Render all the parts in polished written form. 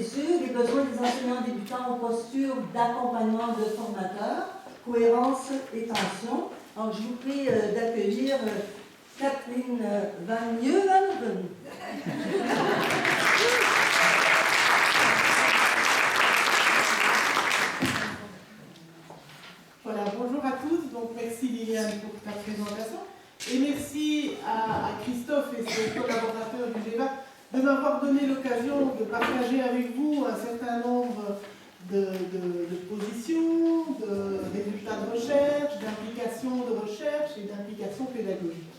processus, les besoins des enseignants débutants aux postures d'accompagnement de formateurs, cohérence et tension. Donc, je vous prie d'accueillir Catherine Van Nieuwen. Voilà, bonjour à tous. Donc, merci Liliane pour ta présentation. Et merci à Christophe et ses collaborateurs du GEVAC de m'avoir donné l'occasion de partager avec vous un certain nombre de positions, de résultats de recherche, d'implications de recherche et d'implications pédagogiques.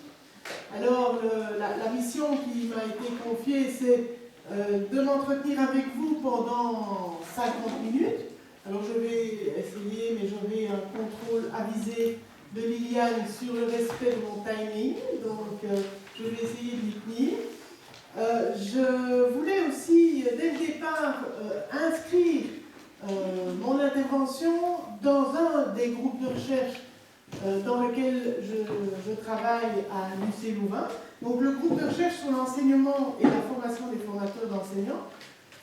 Alors, la mission qui m'a été confiée, c'est de m'entretenir avec vous pendant 50 minutes. Alors, je vais essayer, mais j'aurai un contrôle avisé de Liliane sur le respect de mon timing, donc je vais essayer de m'y tenir. Je voulais aussi, dès le départ, inscrire mon intervention dans un des groupes de recherche dans lequel je travaille à l'UC Louvain. Donc le groupe de recherche sur l'enseignement et la formation des formateurs d'enseignants,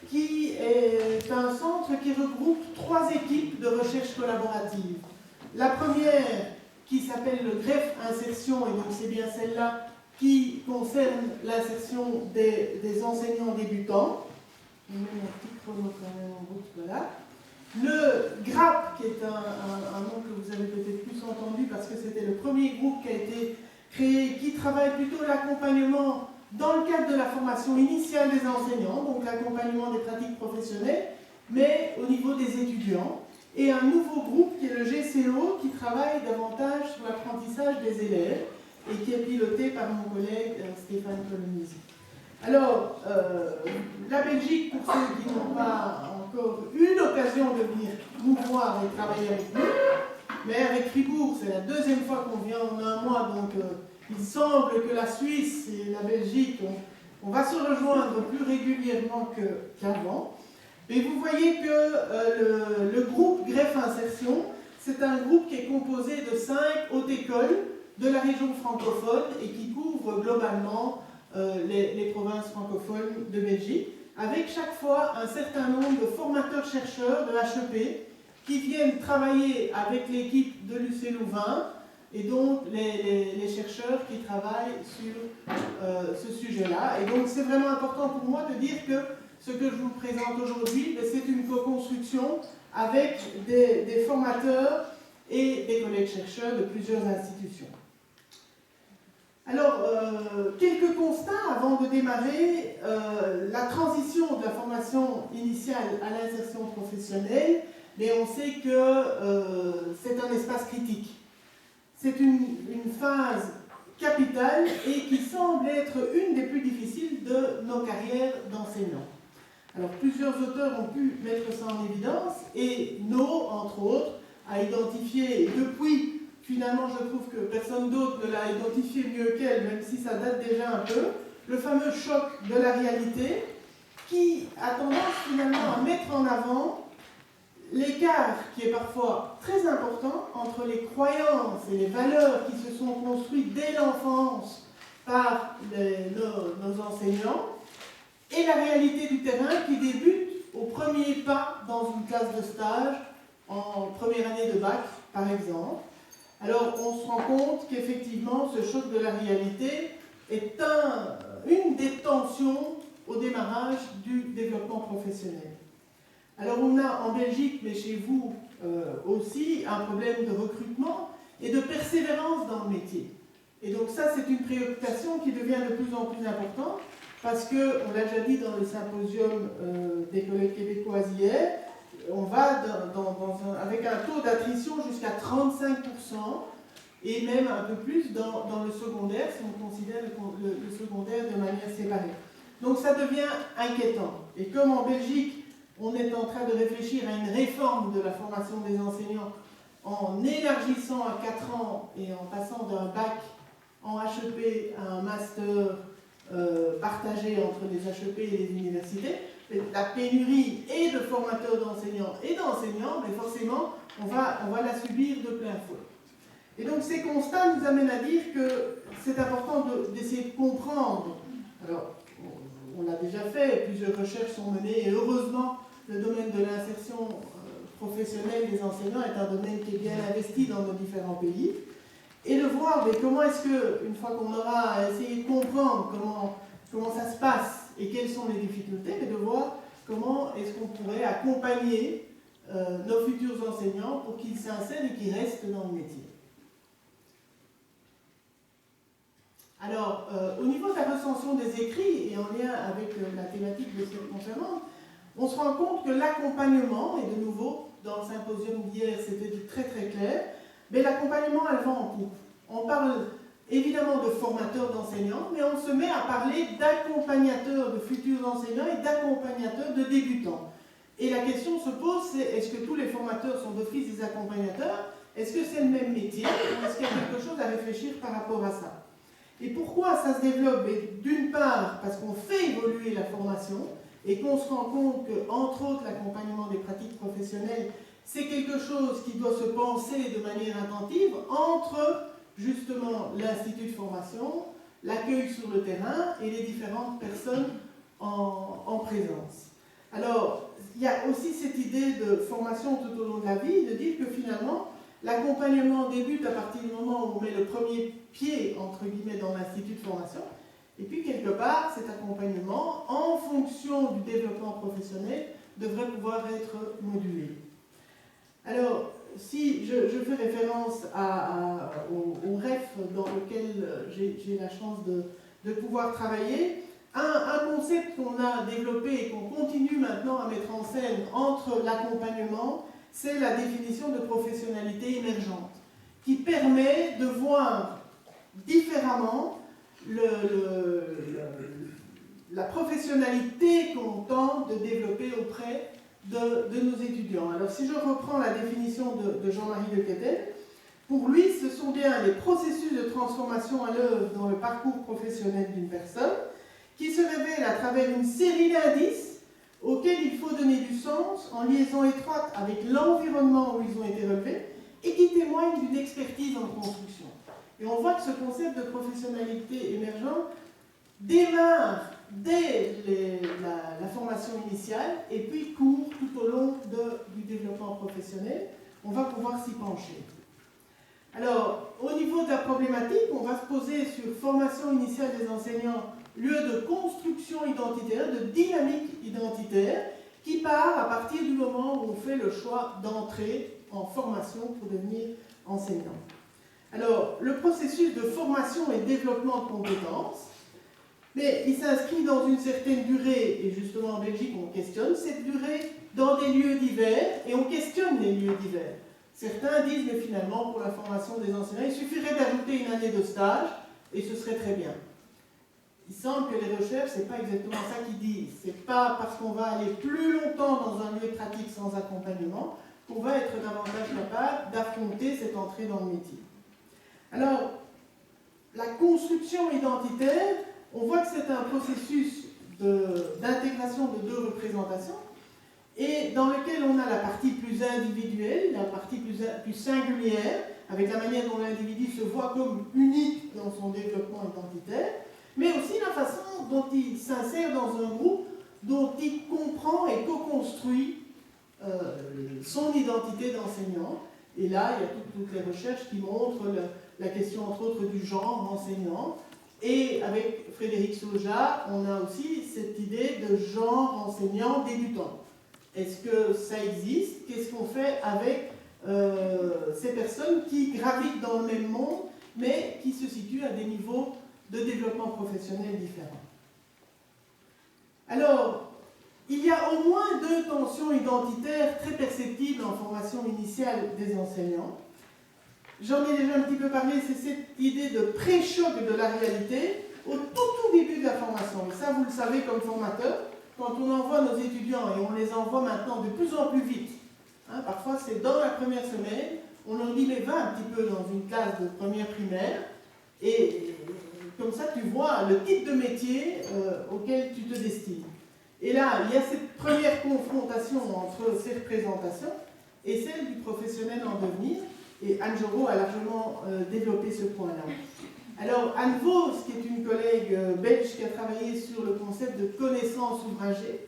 qui est un centre qui regroupe 3 équipes de recherche collaborative. La première, qui s'appelle le greffe insertion, et donc c'est bien celle-là qui concerne l'insertion des enseignants débutants. Je mets mon petit chrono quand même en route, voilà. Le GRAP, qui est un nom que vous avez peut-être plus entendu parce que c'était le premier groupe qui a été créé, qui travaille plutôt l'accompagnement dans le cadre de la formation initiale des enseignants, donc l'accompagnement des pratiques professionnelles, mais au niveau des étudiants. Et un nouveau groupe qui est le GCO, qui travaille davantage sur l'apprentissage des élèves et qui est piloté par mon collègue Stéphane Colonisi. Alors, la Belgique, pour ceux qui n'ont pas encore eu l'occasion de venir nous voir et travailler avec nous, mais avec Fribourg, c'est la 2e fois qu'on vient en un mois, donc il semble que la Suisse et la Belgique, on va se rejoindre plus régulièrement qu'avant. Et vous voyez que le groupe Greffe Insertion, c'est un groupe qui est composé de 5 hautes écoles de la région francophone et qui couvre globalement les provinces francophones de Belgique, avec chaque fois un certain nombre de formateurs-chercheurs de HEP qui viennent travailler avec l'équipe de l'UC Louvain et donc les chercheurs qui travaillent sur ce sujet-là. Et donc c'est vraiment important pour moi de dire que ce que je vous présente aujourd'hui, c'est une co-construction avec des formateurs et des collègues chercheurs de plusieurs institutions. Alors, quelques constats avant de démarrer. La transition de la formation initiale à l'insertion professionnelle, mais on sait que c'est un espace critique. C'est une phase capitale et qui semble être une des plus difficiles de nos carrières d'enseignants. Alors, plusieurs auteurs ont pu mettre ça en évidence, et No, entre autres, a identifié, et depuis, finalement, je trouve que personne d'autre ne l'a identifié mieux qu'elle, même si ça date déjà un peu, le fameux choc de la réalité, qui a tendance finalement à mettre en avant l'écart qui est parfois très important entre les croyances et les valeurs qui se sont construites dès l'enfance par nos enseignants, et la réalité du terrain qui débute au premier pas dans une classe de stage, en première année de bac, par exemple. Alors, on se rend compte qu'effectivement, ce choc de la réalité est une des tensions au démarrage du développement professionnel. Alors, on a en Belgique, mais chez vous aussi, un problème de recrutement et de persévérance dans le métier. Et donc ça, c'est une préoccupation qui devient de plus en plus importante, parce que, on l'a déjà dit dans le symposium des collègues québécoises hier, on va avec un taux d'attrition jusqu'à 35%, et même un peu plus dans le secondaire, si on considère le secondaire de manière séparée. Donc ça devient inquiétant. Et comme en Belgique, on est en train de réfléchir à une réforme de la formation des enseignants en élargissant à 4 ans et en passant d'un bac en HEP à un master partagé entre les HEP et les universités, la pénurie et de formateurs d'enseignants et d'enseignants, mais forcément, on va la subir de plein fouet. Et donc ces constats nous amènent à dire que c'est important d'essayer de comprendre. Alors, on l'a déjà fait, plusieurs recherches sont menées, et heureusement, le domaine de l'insertion professionnelle des enseignants est un domaine qui est bien investi dans nos différents pays. Et de voir mais comment est-ce que, une fois qu'on aura essayé de comprendre comment ça se passe et quelles sont les difficultés, mais de voir comment est-ce qu'on pourrait accompagner nos futurs enseignants pour qu'ils s'insèrent et qu'ils restent dans le métier. Alors, au niveau de la recension des écrits, et en lien avec la thématique de cette conférence, on se rend compte que l'accompagnement, et de nouveau, dans le symposium d'hier, c'était très très clair, mais l'accompagnement, elle va en couple. On parle évidemment de formateurs d'enseignants, mais on se met à parler d'accompagnateurs de futurs enseignants et d'accompagnateurs de débutants. Et la question se pose, c'est est-ce que tous les formateurs sont d'office des accompagnateurs? Est-ce que c'est le même métier? Ou est-ce qu'il y a quelque chose à réfléchir par rapport à ça? Et pourquoi ça se développe? D'une part, parce qu'on fait évoluer la formation et qu'on se rend compte que, entre autres, l'accompagnement des pratiques professionnelles, c'est quelque chose qui doit se penser de manière attentive entre, justement, l'institut de formation, l'accueil sur le terrain et les différentes personnes en présence. Alors, il y a aussi cette idée de formation tout au long de la vie, de dire que finalement, l'accompagnement débute à partir du moment où on met le premier pied, entre guillemets, dans l'institut de formation. Et puis, quelque part, cet accompagnement, en fonction du développement professionnel, devrait pouvoir être modulé. Alors, si je fais référence au REF dans lequel j'ai la chance de pouvoir travailler, un concept qu'on a développé et qu'on continue maintenant à mettre en scène entre l'accompagnement, c'est la définition de professionnalité émergente, qui permet de voir différemment la professionnalité qu'on tente de développer auprès de nos étudiants. Alors si je reprends la définition de Jean-Marie Le Quetel, pour lui, ce sont bien les processus de transformation à l'œuvre dans le parcours professionnel d'une personne qui se révèlent à travers une série d'indices auxquels il faut donner du sens en liaison étroite avec l'environnement où ils ont été relevés et qui témoignent d'une expertise en construction. Et on voit que ce concept de professionnalité émergente démarre dès la formation initiale et puis court tout au long du développement professionnel. On va pouvoir s'y pencher. Alors, au niveau de la problématique, on va se poser sur formation initiale des enseignants, lieu de construction identitaire, de dynamique identitaire, qui part à partir du moment où on fait le choix d'entrer en formation pour devenir enseignant. Alors, le processus de formation et développement de compétences, mais il s'inscrit dans une certaine durée, et justement en Belgique, on questionne cette durée dans des lieux divers, et on questionne les lieux divers. Certains disent, mais finalement, pour la formation des enseignants, il suffirait d'ajouter une année de stage, et ce serait très bien. Il semble que les recherches, ce n'est pas exactement ça qu'ils disent. Ce n'est pas parce qu'on va aller plus longtemps dans un lieu pratique sans accompagnement qu'on va être davantage capable d'affronter cette entrée dans le métier. Alors, la construction identitaire, on voit que c'est un processus d'intégration de deux représentations et dans lequel on a la partie plus individuelle, la partie plus singulière, avec la manière dont l'individu se voit comme unique dans son développement identitaire, mais aussi la façon dont il s'insère dans un groupe, dont il comprend et co-construit son identité d'enseignant. Et là, il y a toutes les recherches qui montrent la question, entre autres, du genre enseignant. Et avec Frédéric Soja, on a aussi cette idée de genre enseignant débutant. Est-ce que ça existe? Qu'est-ce qu'on fait avec ces personnes qui gravitent dans le même monde, mais qui se situent à des niveaux de développement professionnel différents? Alors, il y a au moins deux tensions identitaires très perceptibles en formation initiale des enseignants. J'en ai déjà un petit peu parlé, c'est cette idée de pré-choc de la réalité au tout début de la formation. Et ça, vous le savez comme formateur, quand on envoie nos étudiants, et on les envoie maintenant de plus en plus vite, hein, parfois c'est dans la première semaine, on leur dit mais va un petit peu dans une classe de première primaire, et comme ça tu vois le type de métier auquel tu te destines. Et là, il y a cette première confrontation entre ces représentations et celle du professionnel en devenir, et Anne Jorot a largement développé ce point-là. Alors, Anne Vos, qui est une collègue belge qui a travaillé sur le concept de connaissance ouvragée,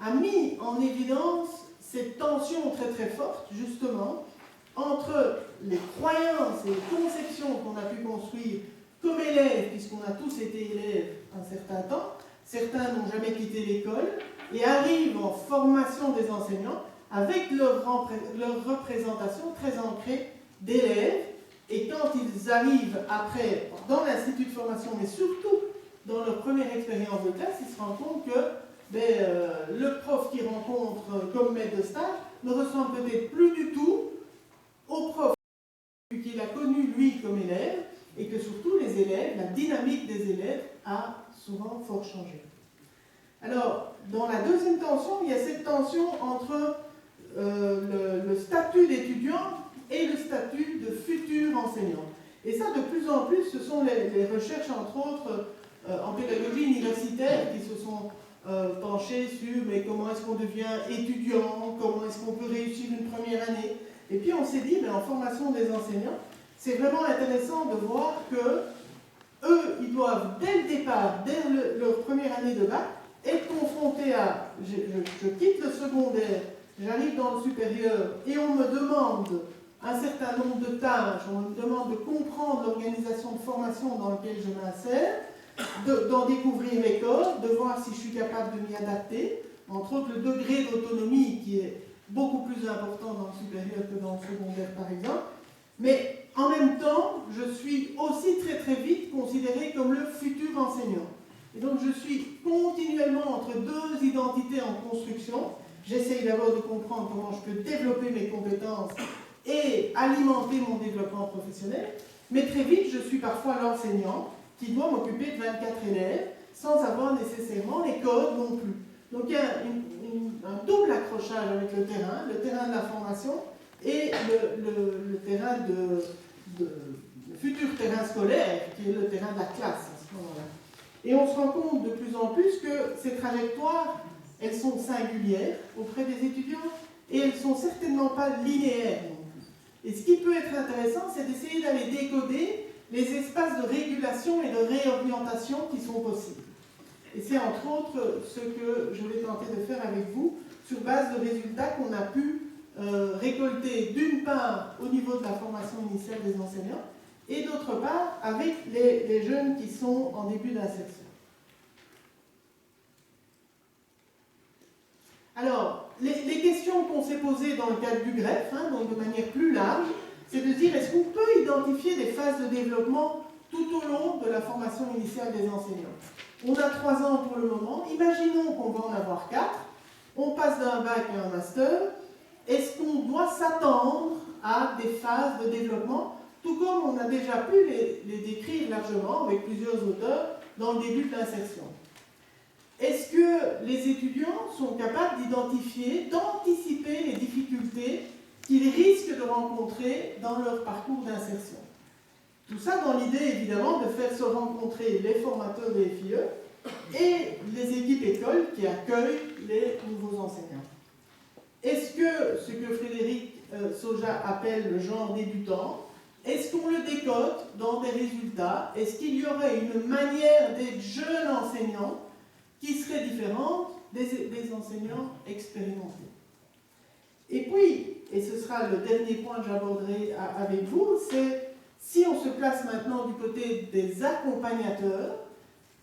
a mis en évidence cette tension très très forte, justement, entre les croyances et les conceptions qu'on a pu construire comme élèves, puisqu'on a tous été élèves un certain temps, certains n'ont jamais quitté l'école, et arrivent en formation des enseignants avec leur représentation très ancrée d'élèves. Et quand ils arrivent après dans l'institut de formation, mais surtout dans leur première expérience de classe, ils se rendent compte que le prof qu'ils rencontrent comme maître de stage ne ressemble peut-être plus du tout au prof qu'il a connu lui comme élève, et que surtout les élèves, la dynamique des élèves a souvent fort changé. Alors, dans la deuxième tension, il y a cette tension entre le statut d'étudiant et le statut de futur enseignant. Et ça, de plus en plus, ce sont les recherches, entre autres, en pédagogie universitaire, qui se sont penchées sur mais comment est-ce qu'on devient étudiant, comment est-ce qu'on peut réussir une première année. Et puis on s'est dit, mais en formation des enseignants, c'est vraiment intéressant de voir que eux, ils doivent, dès le départ, dès leur première année de bac, être confrontés à, je quitte le secondaire, j'arrive dans le supérieur, et on me demande un certain nombre de tâches, on me demande de comprendre l'organisation de formation dans laquelle je m'insère, d'en découvrir mes codes, de voir si je suis capable de m'y adapter, entre autres le degré d'autonomie qui est beaucoup plus important dans le supérieur que dans le secondaire par exemple, mais en même temps, je suis aussi très très vite considéré comme le futur enseignant. Et donc je suis continuellement entre deux identités en construction. J'essaye d'abord de comprendre comment je peux développer mes compétences et alimenter mon développement professionnel, mais très vite je suis parfois l'enseignant qui doit m'occuper de 24 élèves sans avoir nécessairement les codes non plus. Donc il y a un double accrochage avec le terrain de la formation et le terrain le futur terrain scolaire, qui est le terrain de la classe à ce moment-là. Et on se rend compte de plus en plus que ces trajectoires, elles sont singulières auprès des étudiants et elles ne sont certainement pas linéaires non plus. Et ce qui peut être intéressant, c'est d'essayer d'aller décoder les espaces de régulation et de réorientation qui sont possibles. Et c'est entre autres ce que je vais tenter de faire avec vous sur base de résultats qu'on a pu récolter d'une part au niveau de la formation initiale des enseignants et d'autre part avec les jeunes qui sont en début d'insertion. Alors, les questions qu'on s'est posées dans le cadre du greffe, donc de manière plus large, c'est de dire est-ce qu'on peut identifier des phases de développement tout au long de la formation initiale des enseignants. On a 3 ans pour le moment, imaginons qu'on va en avoir 4, on passe d'un bac à un master, est-ce qu'on doit s'attendre à des phases de développement, tout comme on a déjà pu les décrire largement avec plusieurs auteurs dans le début de l'insertion. Est-ce que les étudiants sont capables d'identifier, d'anticiper les difficultés qu'ils risquent de rencontrer dans leur parcours d'insertion? Tout ça dans l'idée évidemment de faire se rencontrer les formateurs des FIE et les équipes écoles qui accueillent les nouveaux enseignants. Est-ce que ce que Frédéric Soja appelle le genre débutant, est-ce qu'on le décode dans des résultats? Est-ce qu'il y aurait une manière d'être jeune enseignant qui serait différente des enseignants expérimentés? Et puis, et ce sera le dernier point que j'aborderai avec vous, c'est si on se place maintenant du côté des accompagnateurs,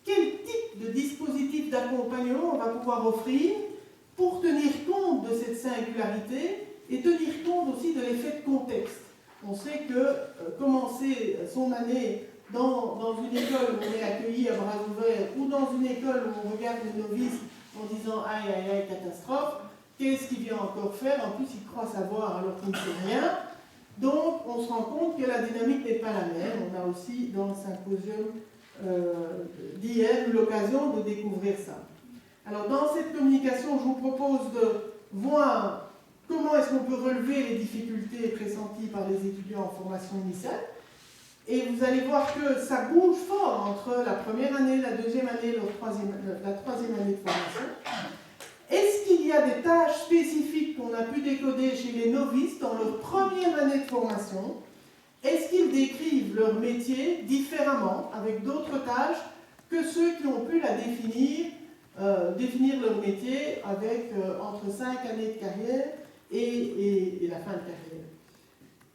quel type de dispositif d'accompagnement on va pouvoir offrir pour tenir compte de cette singularité et tenir compte aussi de l'effet de contexte. On sait que commencer son année dans une école où on est accueilli à bras ouverts ou dans une école où on regarde les novices en disant « aïe, aïe, aïe, catastrophe », qu'est-ce qu'il vient encore faire? En plus, il croit savoir alors qu'il ne sait rien. Donc, on se rend compte que la dynamique n'est pas la même. On a aussi, dans le symposium d'hier, eu l'occasion de découvrir ça. Alors, dans cette communication, je vous propose de voir comment est-ce qu'on peut relever les difficultés pressenties par les étudiants en formation initiale. Et vous allez voir que ça bouge fort entre la première année, la deuxième année, la troisième année de formation. Est-ce qu'il y a des tâches spécifiques qu'on a pu décoder chez les novices dans leur première année de formation? Est-ce qu'ils décrivent leur métier différemment, avec d'autres tâches, que ceux qui ont pu définir leur métier avec entre 5 années de carrière et la fin de carrière.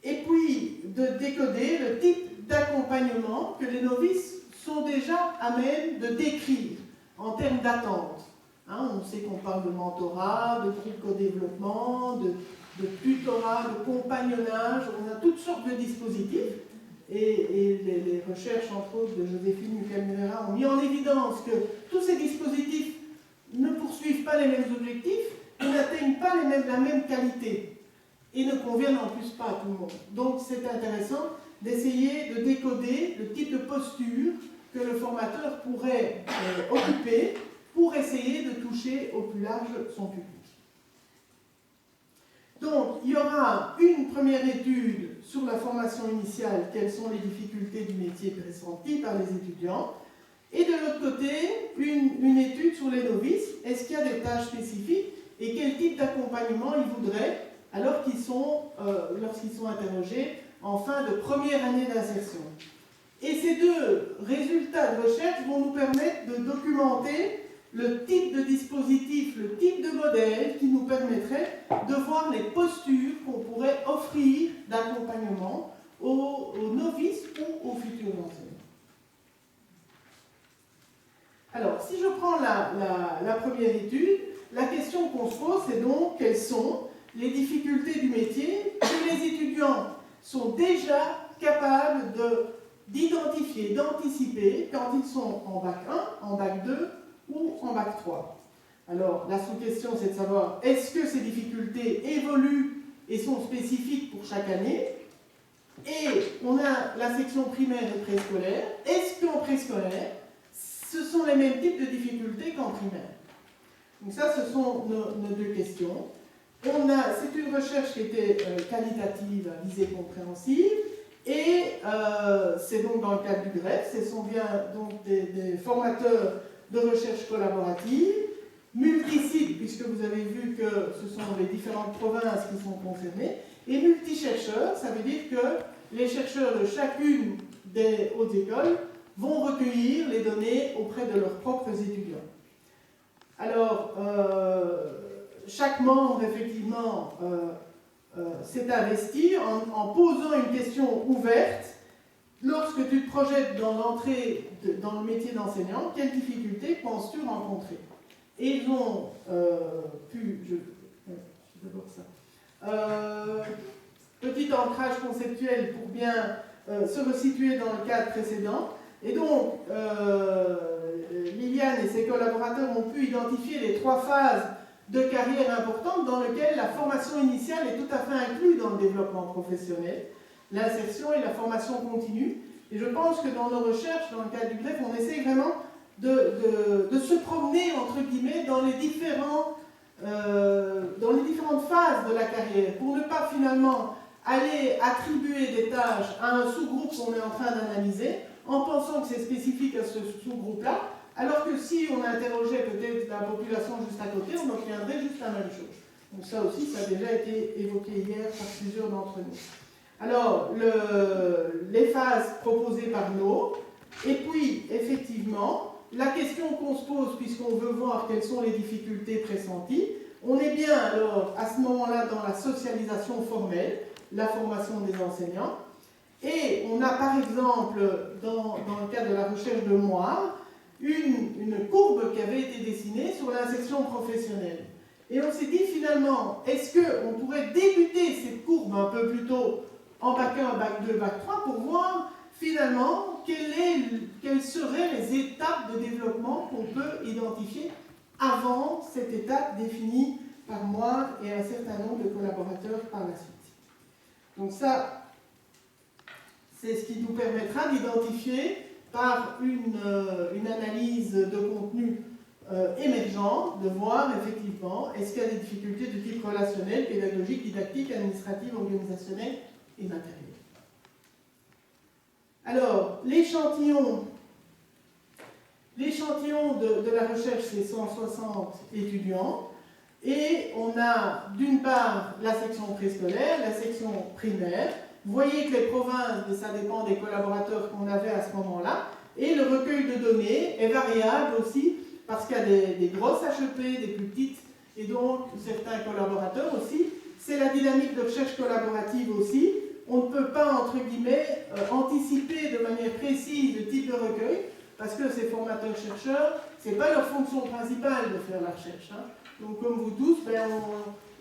Et puis, de décoder le type d'accompagnement que les novices sont déjà à même de décrire en termes d'attente. Hein, on sait qu'on parle de mentorat, de groupe co-développement, de tutorat, de compagnonnage, on a toutes sortes de dispositifs. Et les recherches, entre autres, de Joséphine Mucamurera ont mis en évidence que tous ces dispositifs ne poursuivent pas les mêmes objectifs, et n'atteignent pas la même qualité, et ne conviennent en plus pas à tout le monde. Donc c'est intéressant d'essayer de décoder le type de posture que le formateur pourrait occuper pour essayer de toucher au plus large son public. Donc, il y aura une première étude sur la formation initiale, quelles sont les difficultés du métier pressenties par les étudiants, et de l'autre côté, une étude sur les novices, est-ce qu'il y a des tâches spécifiques et quel type d'accompagnement ils voudraient alors qu'ils sont, lorsqu'ils sont interrogés en fin de première année d'insertion. Et ces deux résultats de recherche vont nous permettre de documenter le type de dispositif, le type de modèle qui nous permettrait de voir les postures qu'on pourrait offrir d'accompagnement aux novices ou aux futurs enseignants. Alors, si je prends la première étude, la question qu'on se pose, c'est donc quelles sont les difficultés du métier que les étudiants sont déjà capables d'identifier, d'anticiper quand ils sont en bac 1, en bac 2 ou en bac 3. Alors, la sous-question, c'est de savoir, est-ce que ces difficultés évoluent et sont spécifiques pour chaque année? Et on a la section primaire et préscolaire. Est-ce qu'en préscolaire, ce sont les mêmes types de difficultés qu'en primaire? Donc ça, ce sont nos deux questions. C'est une recherche qui était qualitative, à visée compréhensive, et c'est donc dans le cadre du GREF, ce sont bien donc des formateurs de recherche collaborative, multisites, puisque vous avez vu que ce sont les différentes provinces qui sont concernées, et multichercheurs, ça veut dire que les chercheurs de chacune des hautes écoles vont recueillir les données auprès de leurs propres étudiants. Alors, chaque membre, effectivement, s'est investi en posant une question ouverte. Lorsque tu te projettes dans l'entrée dans le métier d'enseignant, quelles difficultés penses-tu rencontrer? Et ils ont pu... Je vais voir ça. Petit ancrage conceptuel pour bien se resituer dans le cadre précédent. Et donc, Liliane et ses collaborateurs ont pu identifier les 3 phases de carrière importantes dans lesquelles la formation initiale est tout à fait inclue dans le développement professionnel, l'insertion et la formation continue. Et je pense que dans nos recherches, dans le cadre du GREF, on essaie vraiment de se promener, entre guillemets, dans les différentes phases de la carrière, pour ne pas finalement aller attribuer des tâches à un sous-groupe qu'on est en train d'analyser, en pensant que c'est spécifique à ce sous-groupe-là, alors que si on interrogeait peut-être la population juste à côté, on obtiendrait juste la même chose. Donc ça aussi, ça a déjà été évoqué hier par plusieurs d'entre nous. Alors, les phases proposées par nous, et puis, effectivement, la question qu'on se pose, puisqu'on veut voir quelles sont les difficultés pressenties, on est bien alors à ce moment-là dans la socialisation formelle, la formation des enseignants, et on a par exemple, dans le cadre de la recherche de Moire, une courbe qui avait été dessinée sur l'insertion professionnelle. Et on s'est dit finalement, est-ce qu'on pourrait débuter cette courbe un peu plus tôt en bac 1, bac 2, bac 3 pour voir finalement quelles seraient les étapes de développement qu'on peut identifier avant cette étape définie par Moire et un certain nombre de collaborateurs par la suite. Donc ça, c'est ce qui nous permettra d'identifier par une analyse de contenu émergent, de voir effectivement est-ce qu'il y a des difficultés de type relationnel, pédagogique, didactique, administrative, organisationnel et matériel. Alors, l'échantillon de la recherche, c'est 160 étudiants, et on a d'une part la section préscolaire, la section primaire, Vous voyez que les provinces, mais ça dépend des collaborateurs qu'on avait à ce moment-là, et le recueil de données est variable aussi, parce qu'il y a des grosses HEP, des plus petites, et donc certains collaborateurs aussi. C'est la dynamique de recherche collaborative aussi. On ne peut pas, entre guillemets, anticiper de manière précise le type de recueil, parce que ces formateurs-chercheurs, ce n'est pas leur fonction principale de faire la recherche. Hein. Donc, comme vous tous,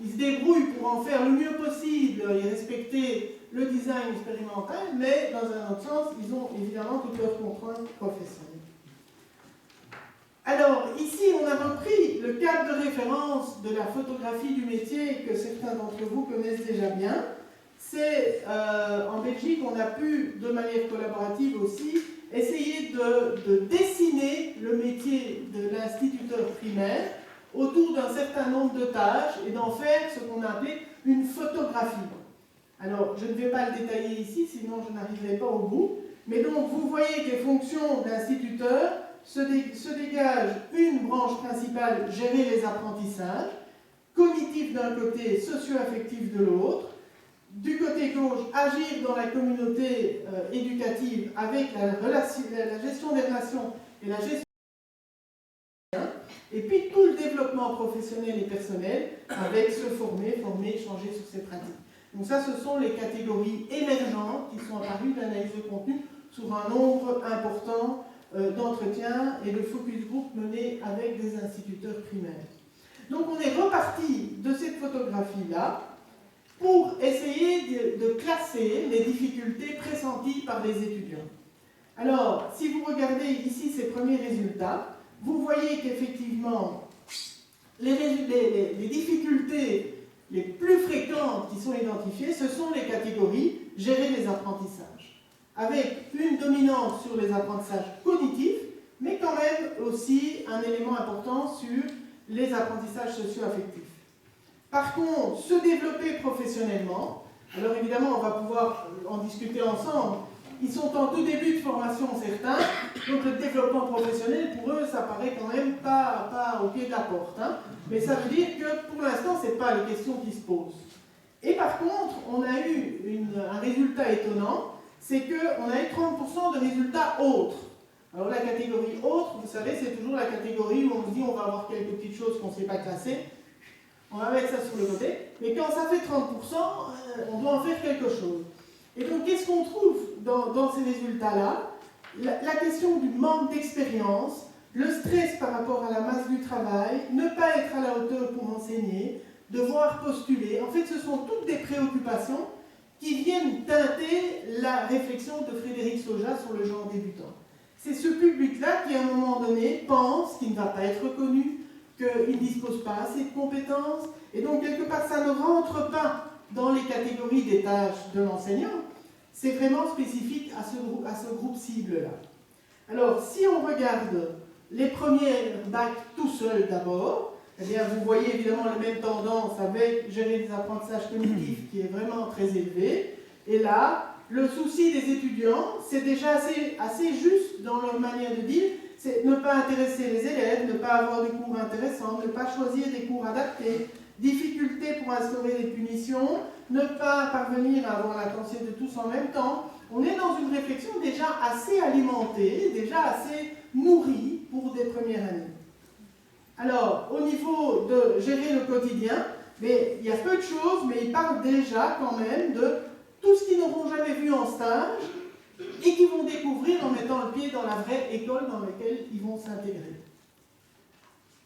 ils se débrouillent pour en faire le mieux possible et respecter le design expérimental, mais dans un autre sens, ils ont évidemment toutes leurs contraintes professionnelles. Alors, ici, on a repris le cadre de référence de la photographie du métier que certains d'entre vous connaissent déjà bien. C'est, en Belgique, on a pu, de manière collaborative aussi, essayer de dessiner le métier de l'instituteur primaire autour d'un certain nombre de tâches et d'en faire ce qu'on a appelé une photographie. Alors, je ne vais pas le détailler ici, sinon je n'arriverai pas au bout. Mais donc, vous voyez que les fonctions d'instituteur se dégage une branche principale, gérer les apprentissages, cognitif d'un côté, socio-affectif de l'autre. Du côté gauche, agir dans la communauté éducative avec la gestion des relations et la gestion des liens. Et puis tout le développement professionnel et personnel avec se former, échanger sur ses pratiques. Donc ça, ce sont les catégories émergentes qui sont apparues d'analyse de contenu sur un nombre important d'entretiens et de focus group menés avec des instituteurs primaires. Donc on est reparti de cette photographie-là pour essayer de classer les difficultés pressenties par les étudiants. Alors, si vous regardez ici ces premiers résultats, vous voyez qu'effectivement, les difficultés les plus fréquentes qui sont identifiées, ce sont les catégories gérer les apprentissages, avec une dominante sur les apprentissages cognitifs, mais quand même aussi un élément important sur les apprentissages socio-affectifs. Par contre, se développer professionnellement, alors évidemment on va pouvoir en discuter ensemble, ils sont en tout début de formation certains, donc le développement professionnel pour eux ça paraît quand même pas au pied de la porte, hein. Mais ça veut dire que pour l'instant ce n'est pas les questions qui se posent. Et par contre, on a eu un résultat étonnant, c'est qu'on a eu 30% de résultats autres. Alors la catégorie autre, vous savez, c'est toujours la catégorie où on se dit on va avoir quelques petites choses qu'on ne sait pas classer. On va mettre ça sur le côté, mais quand ça fait 30%, on doit en faire quelque chose. Et donc, qu'est-ce qu'on trouve dans ces résultats-là? La question du manque d'expérience, le stress par rapport à la masse du travail, ne pas être à la hauteur pour enseigner, devoir postuler. En fait, ce sont toutes des préoccupations qui viennent teinter la réflexion de Frédéric Soja sur le genre débutant. C'est ce public-là qui, à un moment donné, pense qu'il ne va pas être reconnu, qu'il ne dispose pas assez de compétences, et donc quelque part ça ne rentre pas dans les catégories des tâches de l'enseignant, c'est vraiment spécifique à ce groupe cible-là. Alors, si on regarde les premiers bacs tout seuls d'abord, eh bien vous voyez évidemment la même tendance avec gérer des apprentissages cognitifs qui est vraiment très élevé, et là, le souci des étudiants, c'est déjà assez juste dans leur manière de dire, c'est ne pas intéresser les élèves, ne pas avoir des cours intéressants, ne pas choisir des cours adaptés, difficulté pour instaurer des punitions, ne pas parvenir à avoir l'attention de tous en même temps. On est dans une réflexion déjà assez alimentée, déjà assez nourrie pour des premières années. Alors, au niveau de gérer le quotidien, mais il y a peu de choses, mais il parle déjà quand même de tout ce qu'ils n'auront jamais vu en stage, et qui vont découvrir en mettant le pied dans la vraie école dans laquelle ils vont s'intégrer.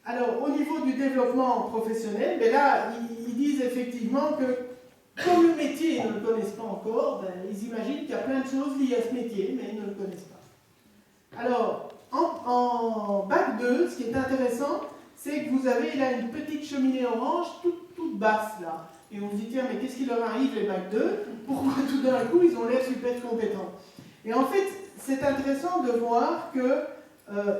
Alors, au niveau du développement professionnel, ben là, ils disent effectivement que, comme le métier, ils ne le connaissent pas encore, ben, ils imaginent qu'il y a plein de choses liées à ce métier, mais ils ne le connaissent pas. Alors, en bac 2, ce qui est intéressant, c'est que vous avez là une petite cheminée orange, toute basse, là. Et on se dit, tiens, mais qu'est-ce qui leur arrive, les bac 2? Pourquoi tout d'un coup, ils ont l'air super compétents? Et en fait, c'est intéressant de voir que,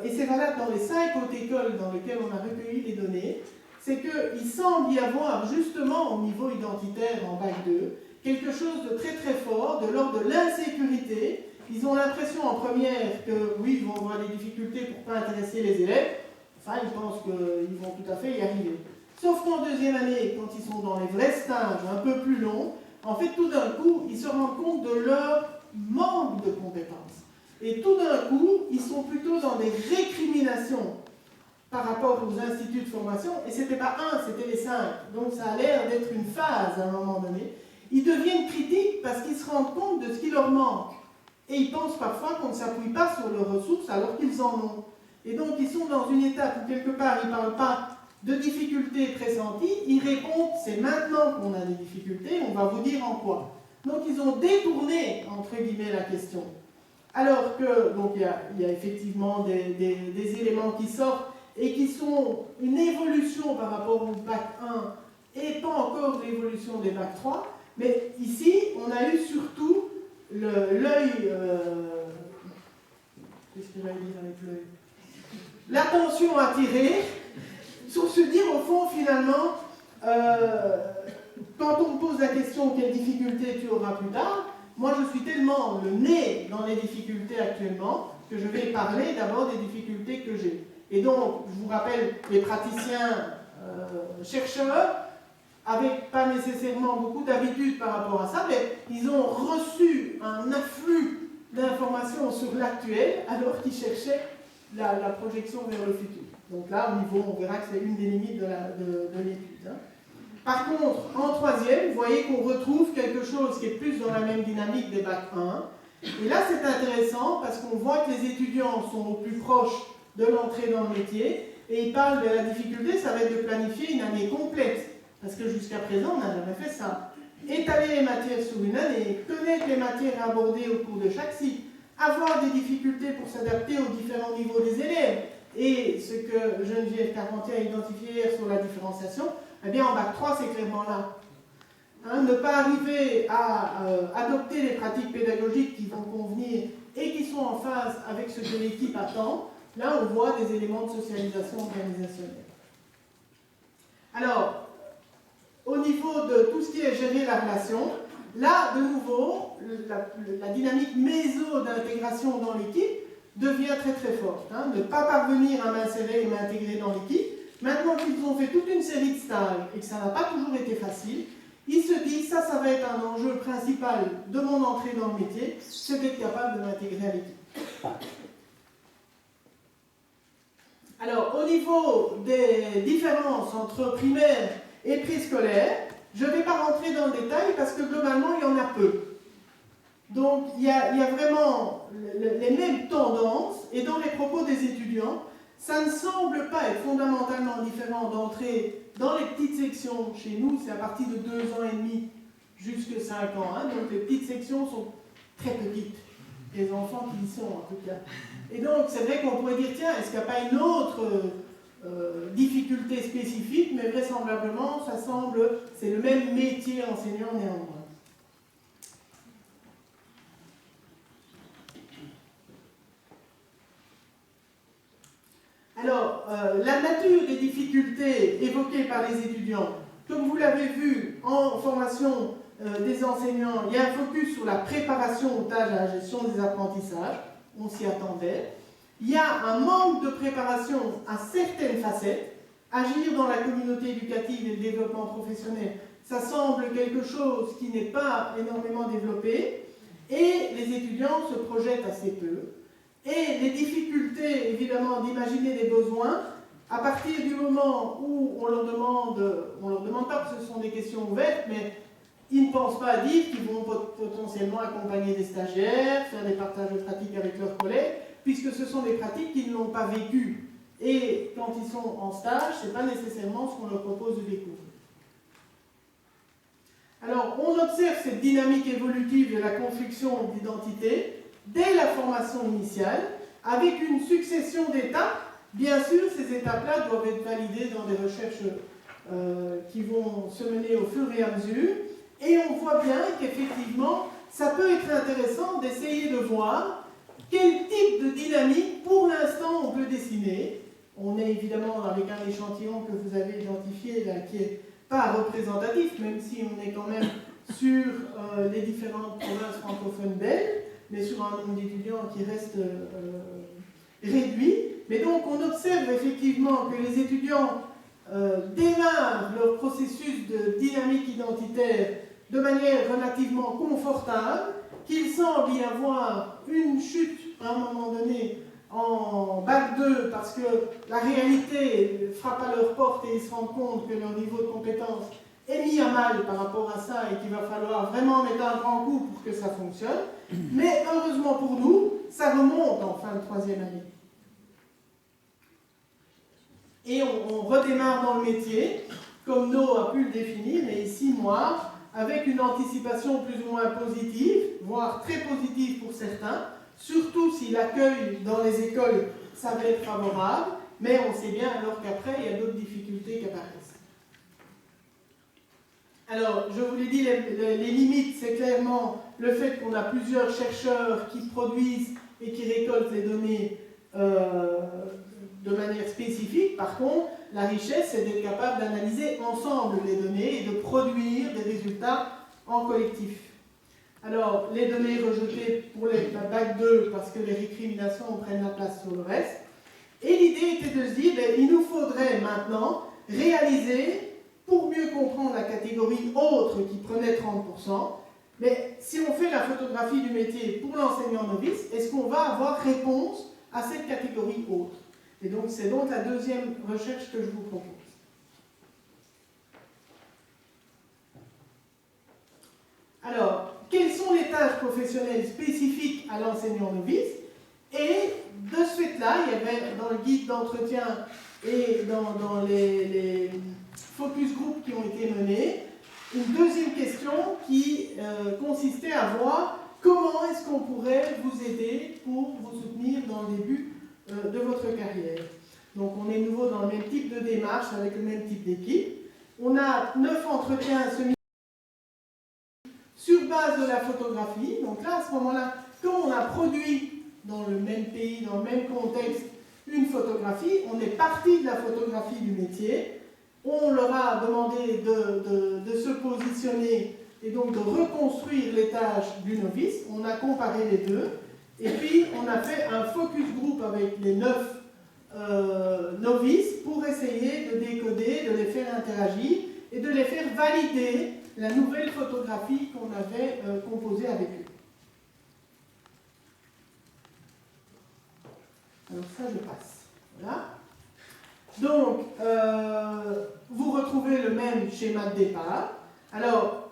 et c'est valable dans les 5 hautes écoles dans lesquelles on a recueilli les données, c'est qu'il semble y avoir justement au niveau identitaire en bac 2, quelque chose de très très fort, de l'ordre de l'insécurité. Ils ont l'impression en première que oui, ils vont avoir des difficultés pour ne pas intéresser les élèves, enfin ils pensent qu'ils vont tout à fait y arriver. Sauf qu'en deuxième année, quand ils sont dans les vrais stages un peu plus longs, en fait, tout d'un coup, ils se rendent compte de leur manque de compétences. Et tout d'un coup, ils sont plutôt dans des récriminations par rapport aux instituts de formation, et ce n'était pas un, c'était les 5. Donc ça a l'air d'être une phase à un moment donné. Ils deviennent critiques parce qu'ils se rendent compte de ce qui leur manque. Et ils pensent parfois qu'on ne s'appuie pas sur leurs ressources alors qu'ils en ont. Et donc ils sont dans une étape où quelque part ils ne parlent pas de difficultés pressenties, ils répondent c'est maintenant qu'on a des difficultés, on va vous dire en quoi. Donc ils ont détourné, entre guillemets, la question. Alors que, donc il y a effectivement des éléments qui sortent et qui sont une évolution par rapport au bac 1 et pas encore l'évolution des bac 3, mais ici on a eu surtout l'œil, qu'est-ce que j'allais dire avec l'œil, l'attention attirée sur se dire au fond finalement, quand on me pose la question quelle difficulté tu auras plus tard, moi je suis tellement le nez dans les difficultés actuellement que je vais parler d'abord des difficultés que j'ai. Et donc, je vous rappelle, les praticiens chercheurs, avec pas nécessairement beaucoup d'habitude par rapport à ça, mais ils ont reçu un afflux d'informations sur l'actuel alors qu'ils cherchaient la projection vers le futur. Donc là, au niveau, on verra que c'est une des limites de l'étude. Hein. Par contre, en troisième, vous voyez qu'on retrouve quelque chose qui est plus dans la même dynamique des bac 1. Et là, c'est intéressant parce qu'on voit que les étudiants sont au plus proche de l'entrée dans le métier et ils parlent de la difficulté, ça va être de planifier une année complète. Parce que jusqu'à présent, on n'a jamais fait ça. Étaler les matières sur une année, connaître les matières à aborder au cours de chaque cycle, avoir des difficultés pour s'adapter aux différents niveaux des élèves. Et ce que Geneviève Carpentier a identifié hier sur la différenciation, eh bien en bac 3, c'est clairement là. Hein, ne pas arriver à adopter les pratiques pédagogiques qui vont convenir et qui sont en phase avec ce que l'équipe attend, là on voit des éléments de socialisation organisationnelle. Alors, au niveau de tout ce qui est gérer la relation, là, de nouveau, la dynamique méso d'intégration dans l'équipe devient très très forte. Hein. Ne pas parvenir à m'insérer et m'intégrer dans l'équipe. Maintenant qu'ils ont fait toute une série de stages et que ça n'a pas toujours été facile, ils se disent, ça va être un enjeu principal de mon entrée dans le métier, c'est d'être capable de m'intégrer à l'équipe. Alors, au niveau des différences entre primaire et préscolaire, je ne vais pas rentrer dans le détail parce que globalement, il y en a peu. Donc, il y a vraiment les mêmes tendances et dans les propos des étudiants, ça ne semble pas être fondamentalement différent d'entrer dans les petites sections. Chez nous, c'est à partir de 2 ans et demi jusqu'à 5 ans. Hein, donc, les petites sections sont très petites. Les enfants qui y sont, en tout cas. Et donc, c'est vrai qu'on pourrait dire, tiens, est-ce qu'il n'y a pas une autre difficulté spécifique, mais vraisemblablement, ça semble, c'est le même métier enseignant néanmoins. Alors, la nature des difficultés évoquées par les étudiants, comme vous l'avez vu en formation des enseignants, il y a un focus sur la préparation aux tâches à la gestion des apprentissages, on s'y attendait. Il y a un manque de préparation à certaines facettes. Agir dans la communauté éducative et le développement professionnel, ça semble quelque chose qui n'est pas énormément développé. Et les étudiants se projettent assez peu. Et les difficultés, évidemment, d'imaginer des besoins, à partir du moment où on leur demande pas, parce que ce sont des questions ouvertes, mais ils ne pensent pas à dire qu'ils vont potentiellement accompagner des stagiaires, faire des partages de pratiques avec leurs collègues, puisque ce sont des pratiques qu'ils n'ont pas vécues. Et quand ils sont en stage, ce n'est pas nécessairement ce qu'on leur propose de découvrir. Alors, on observe cette dynamique évolutive de la construction d'identité dès la formation initiale, avec une succession d'étapes. Bien sûr, ces étapes-là doivent être validées dans des recherches qui vont se mener au fur et à mesure. Et on voit bien qu'effectivement, ça peut être intéressant d'essayer de voir quel type de dynamique, pour l'instant, on peut dessiner. On est évidemment avec un échantillon que vous avez identifié, là, qui n'est pas représentatif, même si on est quand même sur les différentes provinces francophones belges, mais sur un nombre d'étudiants qui reste réduit. Mais donc, on observe effectivement que les étudiants démarrent leur processus de dynamique identitaire de manière relativement confortable, qu'il semble y avoir une chute à un moment donné en bac 2 parce que la réalité frappe à leur porte et ils se rendent compte que leur niveau de compétence est mis à mal par rapport à ça et qu'il va falloir vraiment mettre un grand coup pour que ça fonctionne. Mais heureusement pour nous, ça remonte en fin de troisième année. Et on redémarre dans le métier, comme No a pu le définir, mais 6 mois, avec une anticipation plus ou moins positive, voire très positive pour certains, surtout si l'accueil dans les écoles s'avère favorable, mais on sait bien alors qu'après, il y a d'autres difficultés qui apparaissent. Alors, je vous l'ai dit, les limites, c'est clairement le fait qu'on a plusieurs chercheurs qui produisent et qui récoltent les données de manière spécifique. Par contre, la richesse, c'est d'être capable d'analyser ensemble les données et de produire des résultats en collectif. Alors, les données rejetées pour les bac 2 parce que les récriminations prennent la place sur le reste. Et l'idée était de se dire, il nous faudrait maintenant réaliser, pour mieux comprendre la catégorie autre qui prenait 30%, mais si on fait la photographie du métier pour l'enseignant novice, est-ce qu'on va avoir réponse à cette catégorie autre? Et donc, c'est donc la deuxième recherche que je vous propose. Alors, quelles sont les tâches professionnelles spécifiques à l'enseignant novice? Et de ce fait-là, il y avait dans le guide d'entretien et dans les focus group qui ont été menés, une deuxième question qui consistait à voir comment est-ce qu'on pourrait vous aider pour vous soutenir dans le début de votre carrière. Donc on est nouveau dans le même type de démarche avec le même type d'équipe. On a 9 entretiens semi sur base de la photographie. Donc là, à ce moment-là, comme on a produit dans le même pays, dans le même contexte, une photographie, on est parti de la photographie du métier. On leur a demandé de se positionner et donc de reconstruire les tâches du novice. On a comparé les deux. Et puis, on a fait un focus group avec les 9 novices pour essayer de décoder, de les faire interagir et de les faire valider la nouvelle photographie qu'on avait composée avec eux. Alors ça, je passe. Voilà. Donc, vous retrouvez le même schéma de départ. Alors,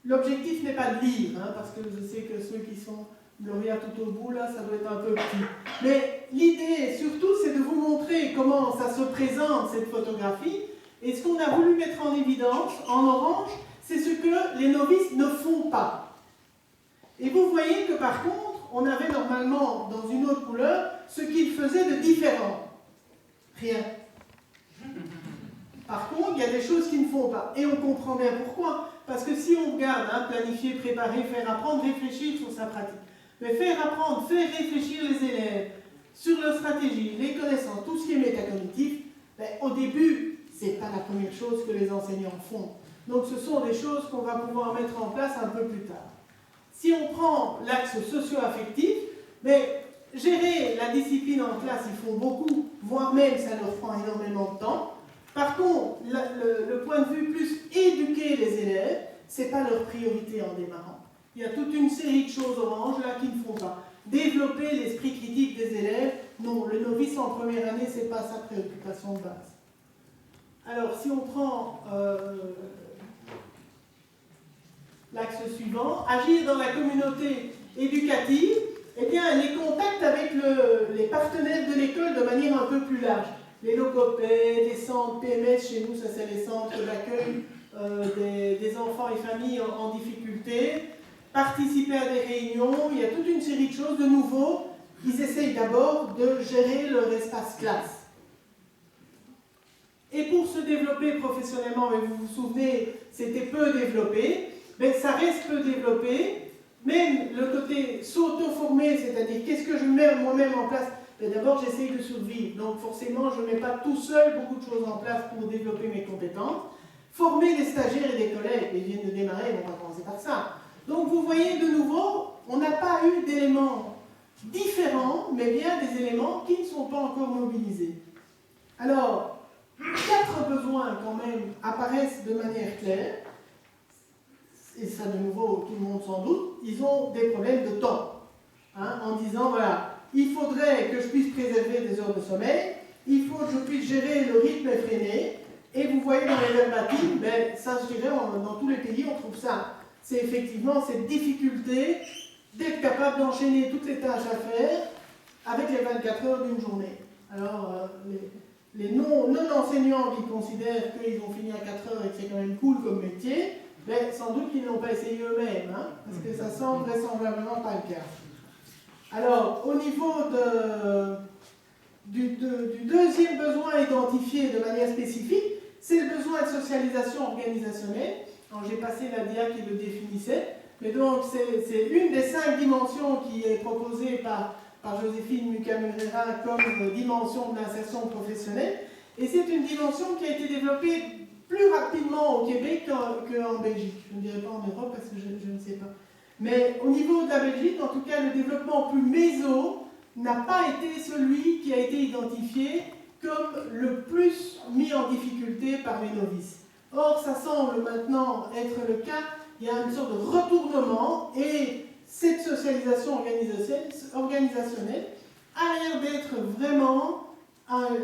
l'objectif n'est pas de lire, hein, parce que je sais que ceux qui sont lauréats tout au bout, là, ça doit être un peu petit. Mais l'idée, surtout, c'est de vous montrer comment ça se présente, cette photographie. Et ce qu'on a voulu mettre en évidence, en orange, c'est ce que les novices ne font pas. Et vous voyez que, par contre, on avait normalement, dans une autre couleur, ce qu'ils faisaient de différent. Rien. Par contre, il y a des choses qu'ils ne font pas. Et on comprend bien pourquoi. Parce que si on regarde, planifier, préparer, faire apprendre, réfléchir sur sa pratique. Mais faire apprendre, faire réfléchir les élèves sur leur stratégie, les connaissances, tout ce qui est métacognitif, au début, ce n'est pas la première chose que les enseignants font. Donc ce sont des choses qu'on va pouvoir mettre en place un peu plus tard. Si on prend l'axe socio-affectif, gérer la discipline en classe, ils font beaucoup, voire même ça leur prend énormément de temps. Par contre, le point de vue plus éduquer les élèves, ce n'est pas leur priorité en démarrant. Il y a toute une série de choses oranges là qu'ils ne font pas. Développer l'esprit critique des élèves, non, le novice en première année, ce n'est pas sa préoccupation de base. Alors, si on prend l'axe suivant, agir dans la communauté éducative, eh bien, les contacts avec les partenaires de l'école de manière un peu plus large. Les logopèdes, les centres PMS, chez nous, ça c'est les centres d'accueil des enfants et familles en difficulté. Participer à des réunions, il y a toute une série de choses. De nouveau, ils essayent d'abord de gérer leur espace classe. Et pour se développer professionnellement, vous vous souvenez, c'était peu développé, mais ça reste peu développé. Même le côté s'auto-former, c'est-à-dire qu'est-ce que je mets moi-même en place? D'abord, j'essaye de survivre, donc forcément, je ne mets pas tout seul beaucoup de choses en place pour développer mes compétences. Former des stagiaires et des collègues, ils viennent de démarrer, on va commencer par ça. Donc vous voyez de nouveau, on n'a pas eu d'éléments différents, mais bien des éléments qui ne sont pas encore mobilisés. Alors, 4 besoins quand même apparaissent de manière claire. et ça de nouveau tout le monde s'en doute, ils ont des problèmes de temps. Hein, en disant, voilà, il faudrait que je puisse préserver des heures de sommeil, il faut que je puisse gérer le rythme effréné, et vous voyez dans les verbatims, ben, ça je dirais, dans tous les pays on trouve ça. C'est effectivement cette difficulté d'être capable d'enchaîner toutes les tâches à faire avec les 24 heures d'une journée. Alors, les non-enseignants qui considèrent qu'ils ont fini à 4 heures et que c'est quand même cool comme métier, ben, sans doute qu'ils n'ont pas essayé eux-mêmes, hein, parce que ça semble vraisemblablement pas le cas. Alors, au niveau du deuxième besoin identifié de manière spécifique, c'est le besoin de socialisation organisationnelle. Alors, j'ai passé la dia qui le définissait, mais donc c'est une des 5 dimensions qui est proposée par Joséphine Mukamurera comme dimension de l'insertion professionnelle. Et c'est une dimension qui a été développée plus rapidement au Québec qu'en Belgique. Je ne dirais pas en Europe parce que je ne sais pas. Mais au niveau de la Belgique, en tout cas, le développement plus méso n'a pas été celui qui a été identifié comme le plus mis en difficulté par les novices. Or, ça semble maintenant être le cas. Il y a une sorte de retournement et cette socialisation organisationnelle a l'air d'être vraiment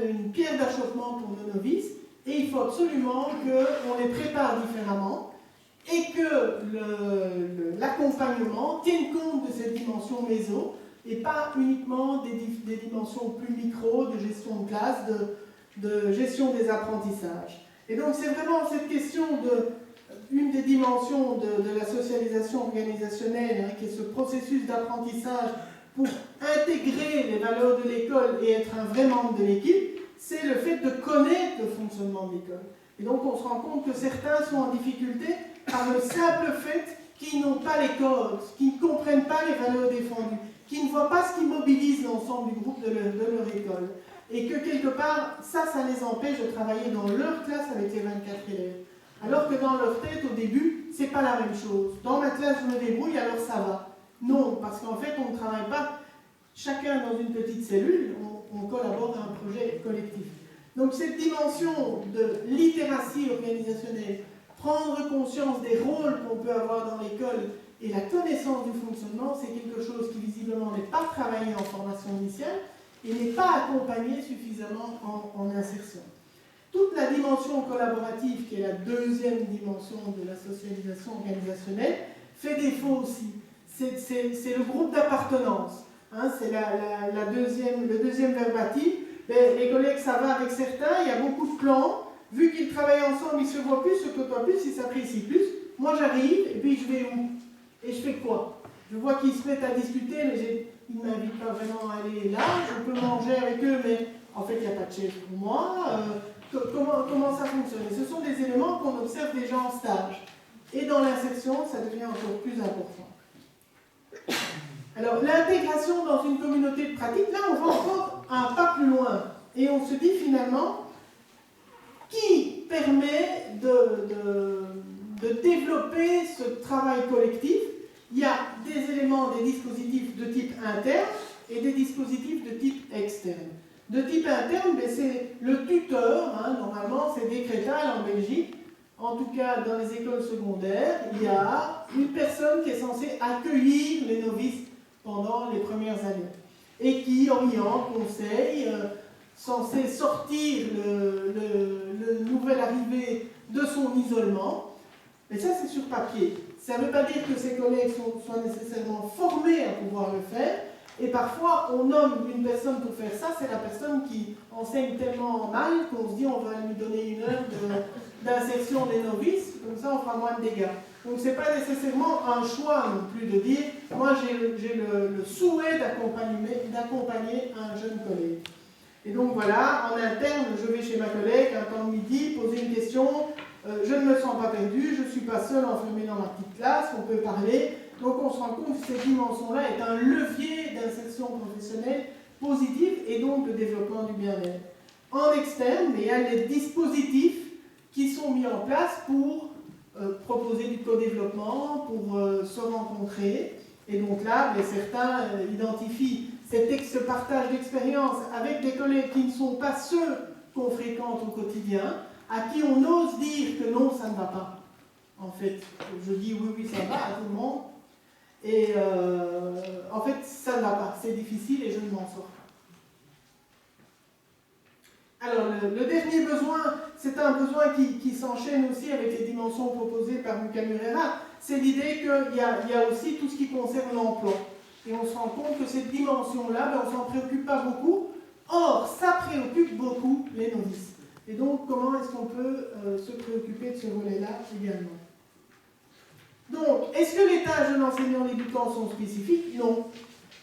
une pierre d'achoppement pour nos novices et il faut absolument qu'on les prépare différemment et que l'accompagnement tienne compte de cette dimension méso et pas uniquement des dimensions plus micro de gestion de classe, de gestion des apprentissages. Et donc c'est vraiment cette question une des dimensions de la socialisation organisationnelle, hein, qui est ce processus d'apprentissage pour intégrer les valeurs de l'école et être un vrai membre de l'équipe, c'est le fait de connaître le fonctionnement de l'école. Et donc on se rend compte que certains sont en difficulté par le simple fait qu'ils n'ont pas les codes, qu'ils ne comprennent pas les valeurs défendues, qu'ils ne voient pas ce qui mobilise l'ensemble du groupe de leur école. Et que quelque part, ça les empêche de travailler dans leur classe avec les 24 élèves. Alors que dans leur tête, au début, c'est pas la même chose. Dans ma classe, je me débrouille, alors ça va. Non, parce qu'en fait, on ne travaille pas chacun dans une petite cellule, on collabore à un projet collectif. Donc cette dimension de littératie organisationnelle, prendre conscience des rôles qu'on peut avoir dans l'école et la connaissance du fonctionnement, c'est quelque chose qui visiblement n'est pas travaillé en formation initiale et n'est pas accompagné suffisamment en insertion. Toute la dimension collaborative, qui est la deuxième dimension de la socialisation organisationnelle, fait défaut aussi. C'est le groupe d'appartenance. Hein, c'est le deuxième verbatim. Les collègues, ça va avec certains, il y a beaucoup de plans. Vu qu'ils travaillent ensemble, ils se voient plus, se côtoient plus, ils s'apprécient plus. Moi, j'arrive, et puis je vais où? Et je fais quoi? Je vois qu'ils se mettent à discuter, mais ils ne m'invitent pas vraiment à aller là. Je peux manger avec eux, mais en fait, il n'y a pas de chaise pour moi. Comment ça fonctionne? Et ce sont des éléments qu'on observe déjà en stage. Et dans l'insertion, ça devient encore plus important. Alors, l'intégration dans une communauté de pratique, là, on va encore un pas plus loin. Et on se dit finalement, qui permet de développer ce travail collectif? Il y a des éléments, des dispositifs de type interne et des dispositifs de type externe. De type interne, c'est le tuteur, hein, normalement c'est décrétal en Belgique, en tout cas dans les écoles secondaires, il y a une personne qui est censée accueillir les novices pendant les premières années et qui oriente, conseille, censé sortir le nouvel arrivé de son isolement. Mais ça c'est sur papier. Ça ne veut pas dire que ses collègues soient nécessairement formés à pouvoir le faire. Et parfois, on nomme une personne pour faire ça, c'est la personne qui enseigne tellement mal qu'on se dit on va lui donner une heure d'insertion des novices, comme ça on fera moins de dégâts. Donc ce n'est pas nécessairement un choix non plus de dire moi j'ai le souhait d'accompagner un jeune collègue. Et donc voilà, en interne, je vais chez ma collègue un temps de midi, poser une question, je ne me sens pas perdu, je ne suis pas seul enfermé dans ma petite classe, on peut parler. Donc on se rend compte que cette dimension-là est un levier d'insertion professionnelle positive et donc de développement du bien-être. En externe, il y a les dispositifs qui sont mis en place pour proposer du co-développement, pour se rencontrer. Et donc là, certains identifient ce partage d'expérience avec des collègues qui ne sont pas ceux qu'on fréquente au quotidien, à qui on ose dire que non, ça ne va pas. En fait, je dis oui, oui, ça va à tout le monde. Et en fait, ça ne va pas. C'est difficile et je ne m'en sors pas. Alors, le dernier besoin, c'est un besoin qui s'enchaîne aussi avec les dimensions proposées par Luca Murera. C'est l'idée qu'il y a aussi tout ce qui concerne l'emploi. Et on se rend compte que cette dimension-là, ben, on ne s'en préoccupe pas beaucoup. Or, ça préoccupe beaucoup les novices. Et donc, comment est-ce qu'on peut se préoccuper de ce volet-là également? Donc, est-ce que les tâches de l'enseignant débutant sont spécifiques? Non.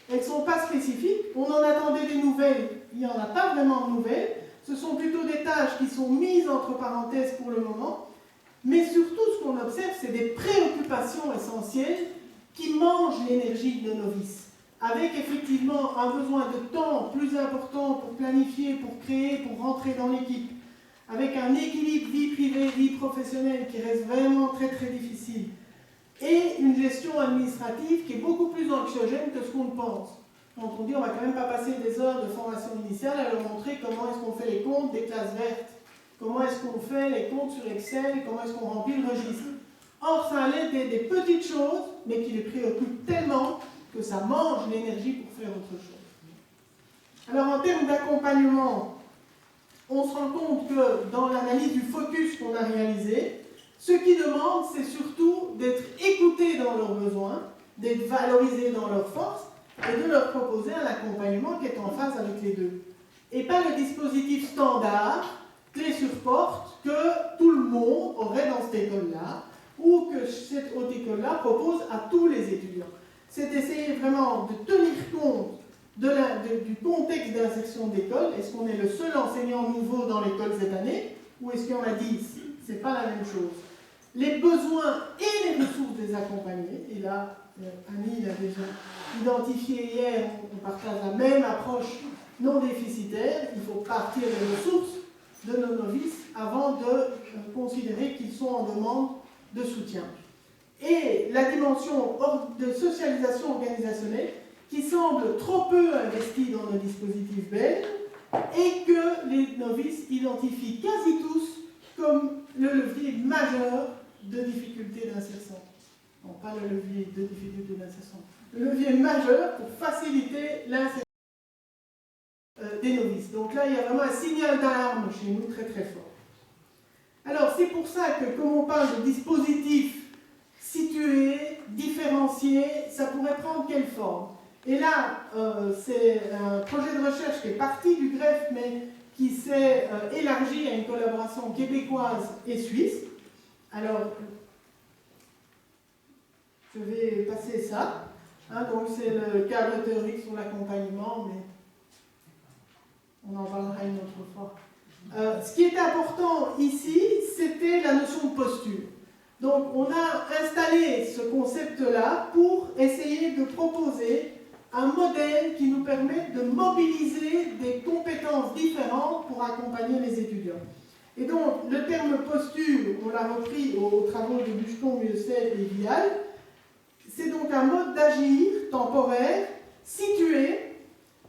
Elles ne sont pas spécifiques. On en attendait des nouvelles. Il n'y en a pas vraiment de nouvelles. Ce sont plutôt des tâches qui sont mises entre parenthèses pour le moment. Mais surtout, ce qu'on observe, c'est des préoccupations essentielles qui mangent l'énergie de nos novices. Avec effectivement un besoin de temps plus important pour planifier, pour créer, pour rentrer dans l'équipe. Avec un équilibre vie privée, vie professionnelle qui reste vraiment très très difficile. Et une gestion administrative qui est beaucoup plus anxiogène que ce qu'on pense. Quand on dit on ne va quand même pas passer des heures de formation initiale à leur montrer comment est-ce qu'on fait les comptes des classes vertes, comment est-ce qu'on fait les comptes sur Excel, comment est-ce qu'on remplit le registre. Or, ça allait des petites choses, mais qui les préoccupent tellement que ça mange l'énergie pour faire autre chose. Alors, en termes d'accompagnement, on se rend compte que dans l'analyse du focus qu'on a réalisé, ce qui demande, c'est surtout d'être écoutés dans leurs besoins, d'être valorisés dans leurs forces et de leur proposer un accompagnement qui est en phase avec les deux. Et pas le dispositif standard, clé sur porte, que tout le monde aurait dans cette école-là ou que cette haute école-là propose à tous les étudiants. C'est essayer vraiment de tenir compte du contexte d'insertion d'école. Est-ce qu'on est le seul enseignant nouveau dans l'école cette année ou est-ce qu'il y en a 10? Ce n'est pas la même chose. Les besoins et les ressources des accompagnés, et là, Annie l'a déjà identifié hier, on partage la même approche non déficitaire. Il faut partir des ressources de nos novices avant de considérer qu'ils sont en demande de soutien. Et la dimension de socialisation organisationnelle qui semble trop peu investie dans nos dispositifs belges et que les novices identifient quasi tous comme le levier majeur de difficulté d'insertion. Non, pas le levier de difficulté d'insertion. Le levier majeur pour faciliter l'insertion des novices. Donc là, il y a vraiment un signal d'alarme chez nous très très fort. Alors, c'est pour ça que, comme on parle de dispositifs situés, différenciés, ça pourrait prendre quelle forme? Et là, c'est un projet de recherche qui est parti du greffe, mais qui s'est élargi à une collaboration québécoise et suisse. Alors, je vais passer ça. Hein, donc, c'est le cadre théorique sur l'accompagnement, mais on en parlera une autre fois. Ce qui est important ici, c'était la notion de posture. Donc, on a installé ce concept-là pour essayer de proposer un modèle qui nous permette de mobiliser des compétences différentes pour accompagner les étudiants. Et donc, le terme posture, on l'a repris aux travaux de Buston, Mieuxet et Vial, c'est donc un mode d'agir temporaire, situé,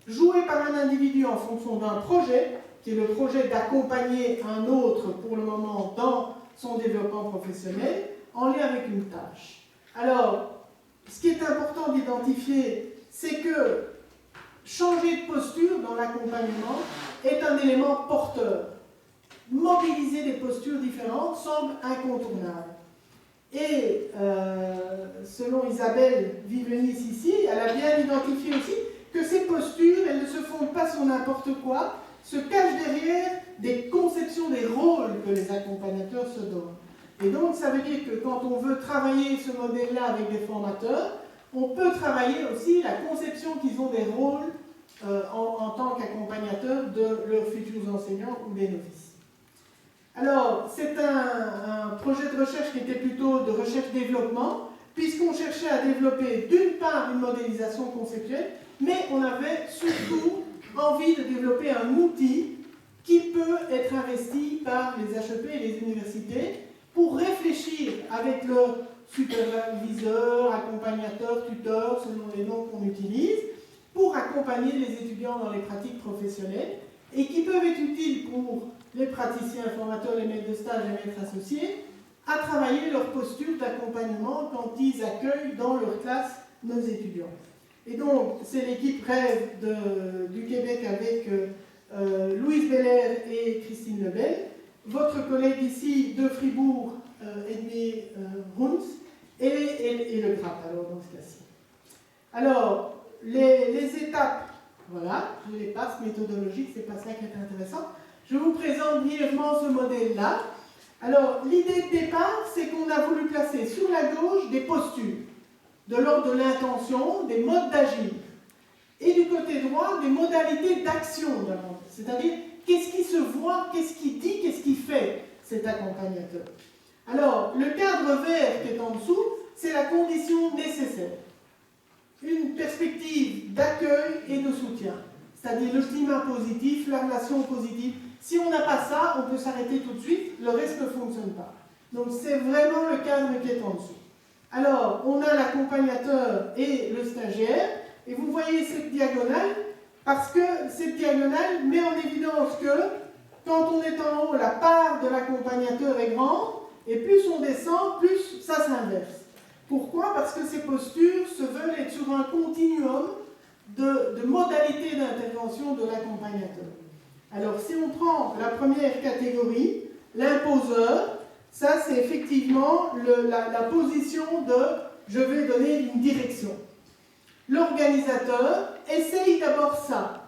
joué par un individu en fonction d'un projet, qui est le projet d'accompagner un autre pour le moment dans son développement professionnel, en lien avec une tâche. Alors, ce qui est important d'identifier, c'est que changer de posture dans l'accompagnement est un élément porteur. Mobiliser des postures différentes semble incontournable. Et selon Isabelle Vivenis ici, elle a bien identifié aussi que ces postures, elles ne se fondent pas sur n'importe quoi, se cachent derrière des conceptions des rôles que les accompagnateurs se donnent. Et donc, ça veut dire que quand on veut travailler ce modèle-là avec des formateurs, on peut travailler aussi la conception qu'ils ont des rôles en tant qu'accompagnateurs de leurs futurs enseignants ou des novices. Alors, c'est un projet de recherche qui était plutôt de recherche-développement, puisqu'on cherchait à développer d'une part une modélisation conceptuelle, mais on avait surtout envie de développer un outil qui peut être investi par les HEP et les universités pour réfléchir avec leurs superviseurs, accompagnateurs, tuteurs, selon les noms qu'on utilise, pour accompagner les étudiants dans les pratiques professionnelles et qui peuvent être utiles pour les praticiens, formateurs, les maîtres de stage et maîtres associés, à travailler leur posture d'accompagnement quand ils accueillent dans leur classe nos étudiants. Et donc, c'est l'équipe Rêve du Québec avec Louise Belair et Christine Lebel, votre collègue ici de Fribourg, Edmé Runz, et le GRAP, alors dans ce cas-ci. Alors, les étapes, voilà, je les passe méthodologiques, c'est pas ça qui est intéressant. Je vous présente brièvement ce modèle-là. Alors, l'idée de départ, c'est qu'on a voulu placer sur la gauche des postures, de l'ordre de l'intention, des modes d'agir. Et du côté droit, des modalités d'action, c'est-à-dire qu'est-ce qui se voit, qu'est-ce qui dit, qu'est-ce qui fait cet accompagnateur. Alors, le cadre vert qui est en dessous, c'est la condition nécessaire. Une perspective d'accueil et de soutien, c'est-à-dire le climat positif, la relation positive. Si on n'a pas ça, on peut s'arrêter tout de suite, le reste ne fonctionne pas. Donc c'est vraiment le cadre qui est en dessous. Alors, on a l'accompagnateur et le stagiaire, et vous voyez cette diagonale, parce que cette diagonale met en évidence que quand on est en haut, la part de l'accompagnateur est grande, et plus on descend, plus ça s'inverse. Pourquoi? Parce que ces postures se veulent être sur un continuum de modalités d'intervention de l'accompagnateur. Alors, si on prend la première catégorie, l'imposeur, ça c'est effectivement la position de « je vais donner une direction ». L'organisateur essaye d'abord ça.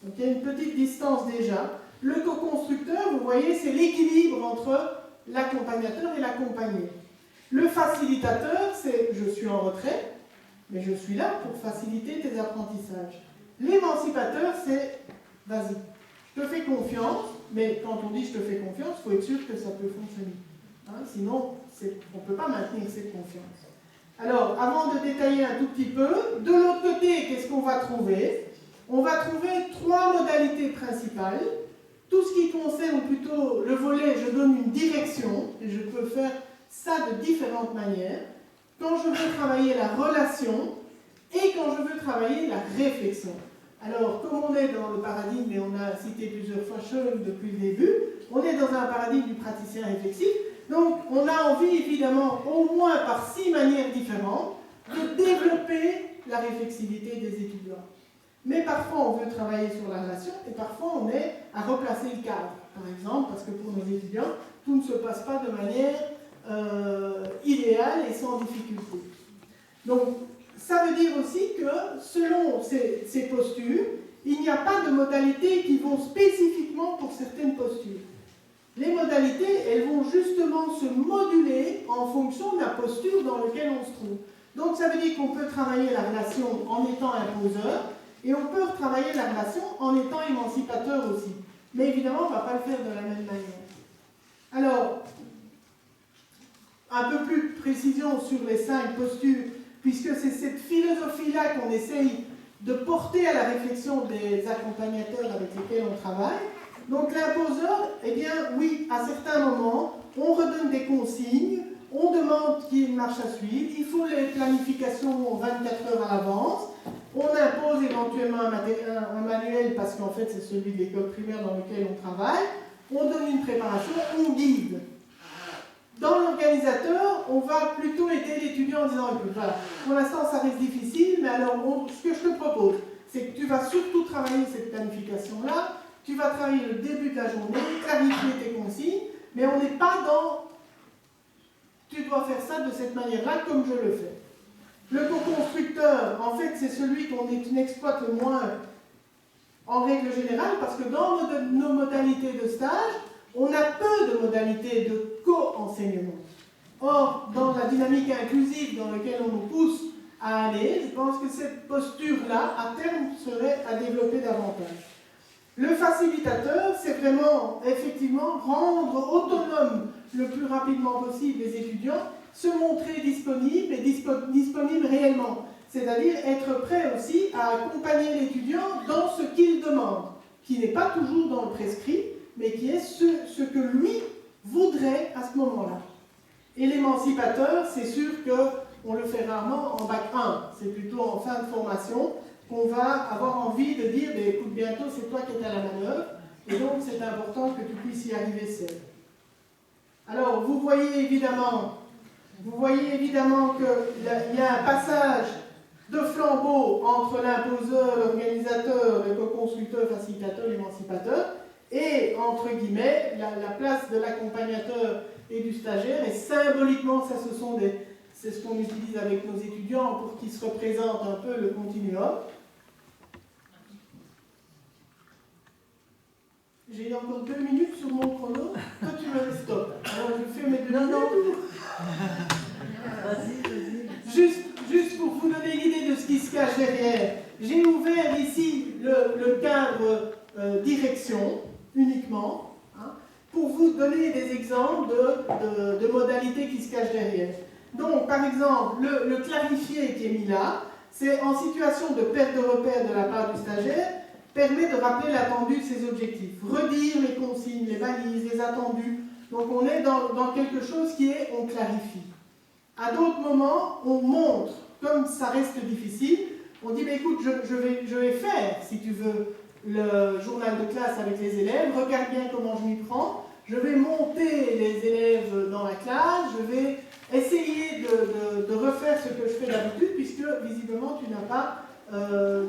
Donc il y a une petite distance déjà. Le co-constructeur, vous voyez, c'est l'équilibre entre l'accompagnateur et l'accompagné. Le facilitateur, c'est « je suis en retrait, mais je suis là pour faciliter tes apprentissages ». L'émancipateur, c'est « vas-y, je te fais confiance », mais quand on dit « je te fais confiance », il faut être sûr que ça peut fonctionner. Hein, sinon, on ne peut pas maintenir cette confiance. Alors, avant de détailler un tout petit peu, de l'autre côté, qu'est-ce qu'on va trouver? On va trouver 3 modalités principales. Tout ce qui concerne plutôt le volet « je donne une direction », et je peux faire ça de différentes manières, quand je veux travailler la relation et quand je veux travailler la réflexion. Alors, comme on est dans le paradigme, et on a cité plusieurs fois Schoen depuis le début, on est dans un paradigme du praticien réflexif, donc on a envie évidemment, au moins par 6 manières différentes, de développer la réflexivité des étudiants. Mais parfois on veut travailler sur la relation et parfois on est à replacer le cadre, par exemple, parce que pour nos étudiants, tout ne se passe pas de manière idéale et sans difficulté. Donc, ça veut dire aussi que selon ces postures, il n'y a pas de modalités qui vont spécifiquement pour certaines postures. Les modalités, elles vont justement se moduler en fonction de la posture dans laquelle on se trouve. Donc ça veut dire qu'on peut travailler la relation en étant imposeur et on peut travailler la relation en étant émancipateur aussi. Mais évidemment, on ne va pas le faire de la même manière. Alors, un peu plus de précision sur les 5 postures, puisque c'est cette philosophie-là qu'on essaye de porter à la réflexion des accompagnateurs avec lesquels on travaille. Donc l'imposeur, eh bien oui, à certains moments, on redonne des consignes, on demande qu'il y ait une marche à suivre, il faut les planifications 24 heures à l'avance, on impose éventuellement un manuel parce qu'en fait c'est celui de l'école primaire dans lequel on travaille, on donne une préparation, on guide. Dans l'organisateur, on va plutôt aider l'étudiant en disant, écoute, voilà, pour l'instant ça reste difficile, mais alors ce que je te propose, c'est que tu vas surtout travailler cette planification-là, tu vas travailler le début de la journée, clarifier tes consignes, mais on n'est pas dans tu dois faire ça de cette manière-là comme je le fais. Le co-constructeur, en fait, c'est celui qu'on exploite le moins en règle générale, parce que dans nos modalités de stage, on a peu de modalités de co-enseignement. Or, dans la dynamique inclusive dans laquelle on nous pousse à aller, je pense que cette posture-là, à terme, serait à développer davantage. Le facilitateur, c'est vraiment, effectivement, rendre autonome le plus rapidement possible les étudiants, se montrer disponible et disponible réellement. C'est-à-dire être prêt aussi à accompagner l'étudiant dans ce qu'il demande, qui n'est pas toujours dans le prescrit, mais qui est ce que lui voudrait à ce moment-là. Et l'émancipateur, c'est sûr qu'on le fait rarement en bac 1, c'est plutôt en fin de formation, qu'on va avoir envie de dire, écoute, bientôt c'est toi qui es à la manœuvre, et donc c'est important que tu puisses y arriver seul. Alors, vous voyez évidemment qu'il y a un passage de flambeau entre l'imposeur, l'organisateur, le co-constructeur, facilitateur, l'émancipateur, et, entre guillemets, la place de l'accompagnateur et du stagiaire. Et symboliquement, ça, c'est ce qu'on utilise avec nos étudiants pour qu'ils se représentent un peu le continuum. J'ai encore 2 minutes sur mon chrono. Toi, tu me laisses stop. Alors, je fais mes 2 minutes. Non. Vas-y. Juste pour vous donner l'idée de ce qui se cache derrière, j'ai ouvert ici le cadre direction uniquement, hein, pour vous donner des exemples de modalités qui se cachent derrière. Donc, par exemple, le clarifié qui est mis là, c'est en situation de perte de repère de la part du stagiaire, permet de rappeler l'attendu de ses objectifs, redire les consignes, les balises, les attendus. Donc, on est dans quelque chose qui est, on clarifie. À d'autres moments, on montre, comme ça reste difficile, on dit, mais écoute, je vais faire, si tu veux, le journal de classe avec les élèves, regarde bien comment je m'y prends, je vais monter les élèves dans la classe, je vais essayer de refaire ce que je fais d'habitude, puisque visiblement tu n'as pas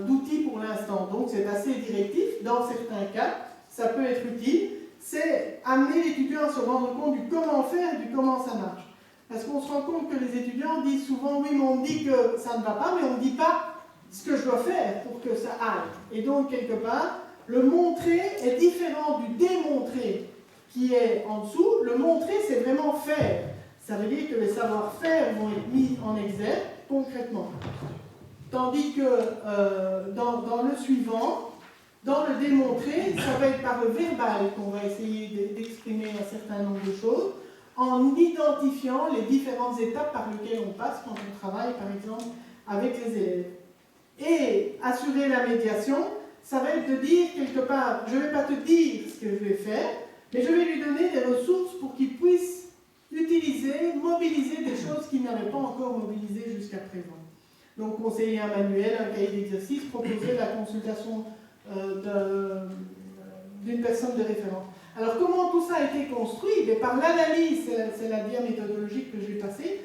d'outils pour l'instant. Donc c'est assez directif, dans certains cas, ça peut être utile, c'est amener l'étudiant à se rendre compte du comment faire et du comment ça marche. Parce qu'on se rend compte que les étudiants disent souvent, oui, mais on me dit que ça ne va pas, mais on ne dit pas ce que je dois faire pour que ça aille. Et donc, quelque part, le montrer est différent du démontrer qui est en dessous. Le montrer, c'est vraiment faire. Ça veut dire que les savoir-faire vont être mis en exergue concrètement. Tandis que dans le suivant, dans le démontrer, ça va être par le verbal qu'on va essayer d'exprimer un certain nombre de choses, en identifiant les différentes étapes par lesquelles on passe quand on travaille, par exemple, avec les élèves. Et assurer la médiation, ça va être de dire quelque part, je ne vais pas te dire ce que je vais faire, mais je vais lui donner des ressources pour qu'il puisse utiliser, mobiliser des choses qu'il n'avait pas encore mobilisées jusqu'à présent. Donc conseiller un manuel, un cahier d'exercice, proposer la consultation d'une personne de référence. Alors comment tout ça a été construit? Par l'analyse, c'est la diaméthodologie que je vais passer,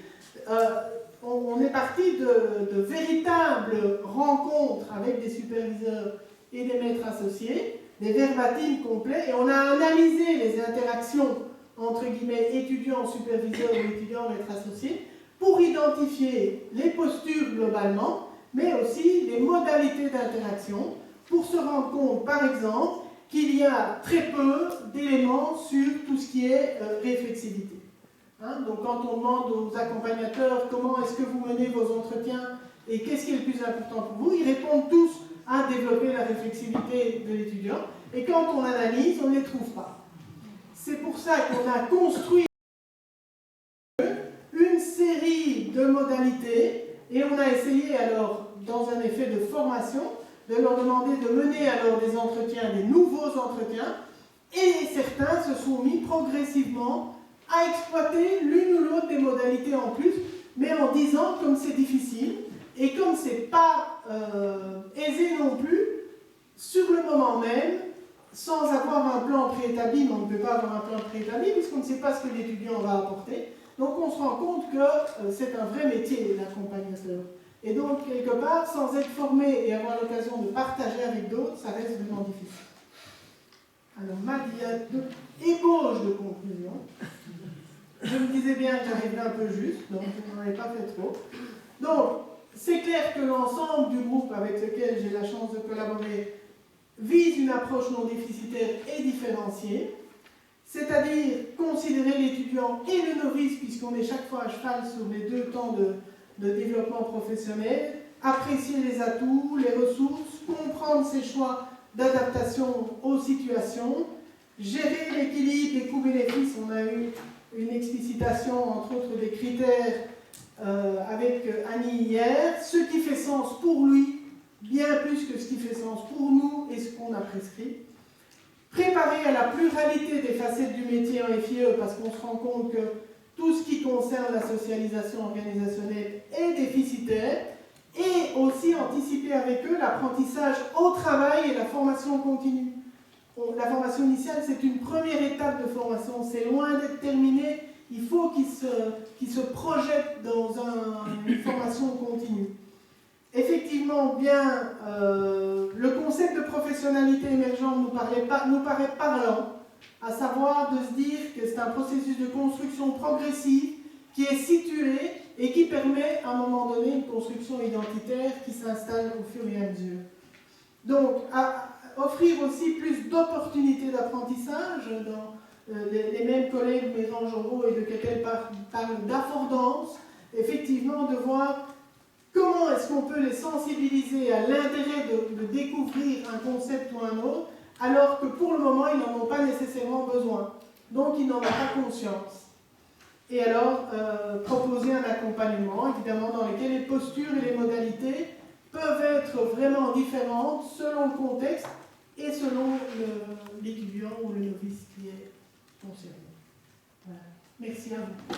on est parti de véritables rencontres avec des superviseurs et des maîtres associés, des verbatims complets, et on a analysé les interactions entre guillemets étudiants, superviseurs ou étudiants, maîtres associés, pour identifier les postures globalement, mais aussi les modalités d'interaction, pour se rendre compte, par exemple, qu'il y a très peu d'éléments sur tout ce qui est réflexivité. Hein, donc quand on demande aux accompagnateurs comment est-ce que vous menez vos entretiens et qu'est-ce qui est le plus important pour vous, ils répondent tous à développer la réflexivité de l'étudiant, et quand on analyse, on ne les trouve pas. C'est pour ça qu'on a construit une série de modalités, et on a essayé alors, dans un effet de formation, de leur demander de mener alors des entretiens, des nouveaux entretiens, et certains se sont mis progressivement à exploiter l'une ou l'autre des modalités en plus, mais en disant, comme c'est difficile, et comme c'est pas aisé non plus, sur le moment même, sans avoir un plan préétabli, mais on ne peut pas avoir un plan préétabli, puisqu'on ne sait pas ce que l'étudiant va apporter. Donc on se rend compte que c'est un vrai métier, l'accompagnateur. Et donc, quelque part, sans être formé et avoir l'occasion de partager avec d'autres, ça reste vraiment difficile. Alors, il y a deux ébauches de conclusion. Je me disais bien que j'arriverais un peu juste, donc je n'en avais pas fait trop. Donc, c'est clair que l'ensemble du groupe avec lequel j'ai la chance de collaborer vise une approche non déficitaire et différenciée, c'est-à-dire considérer l'étudiant et le novice, puisqu'on est chaque fois à cheval sur les deux temps de développement professionnel, apprécier les atouts, les ressources, comprendre ses choix d'adaptation aux situations, gérer l'équilibre des coûts-bénéfices. On a eu une explicitation, entre autres, des critères avec Annie hier, ce qui fait sens pour lui, bien plus que ce qui fait sens pour nous et ce qu'on a prescrit. Préparer à la pluralité des facettes du métier en FIE, parce qu'on se rend compte que tout ce qui concerne la socialisation organisationnelle est déficitaire, et aussi anticiper avec eux l'apprentissage au travail et la formation continue. la formation initiale, c'est une première étape de formation. C'est loin d'être terminé. Il faut qu'ils se projettent dans une formation continue. Effectivement, bien, le concept de professionnalité émergente nous paraît parlant, à savoir de se dire que c'est un processus de construction progressive qui est situé et qui permet à un moment donné une construction identitaire qui s'installe au fur et à mesure. Donc, offrir aussi plus d'opportunités d'apprentissage. Dans les mêmes collègues, Méran Jorot et de Kekel parlent d'affordance, effectivement, de voir comment est-ce qu'on peut les sensibiliser à l'intérêt de découvrir un concept ou un autre, alors que pour le moment, ils n'en ont pas nécessairement besoin. Donc, ils n'en ont pas conscience. Et alors, proposer un accompagnement, évidemment, dans lequel les postures et les modalités peuvent être vraiment différentes selon le contexte et selon l'étudiant ou le novice qui est concerné. Voilà. Merci à vous.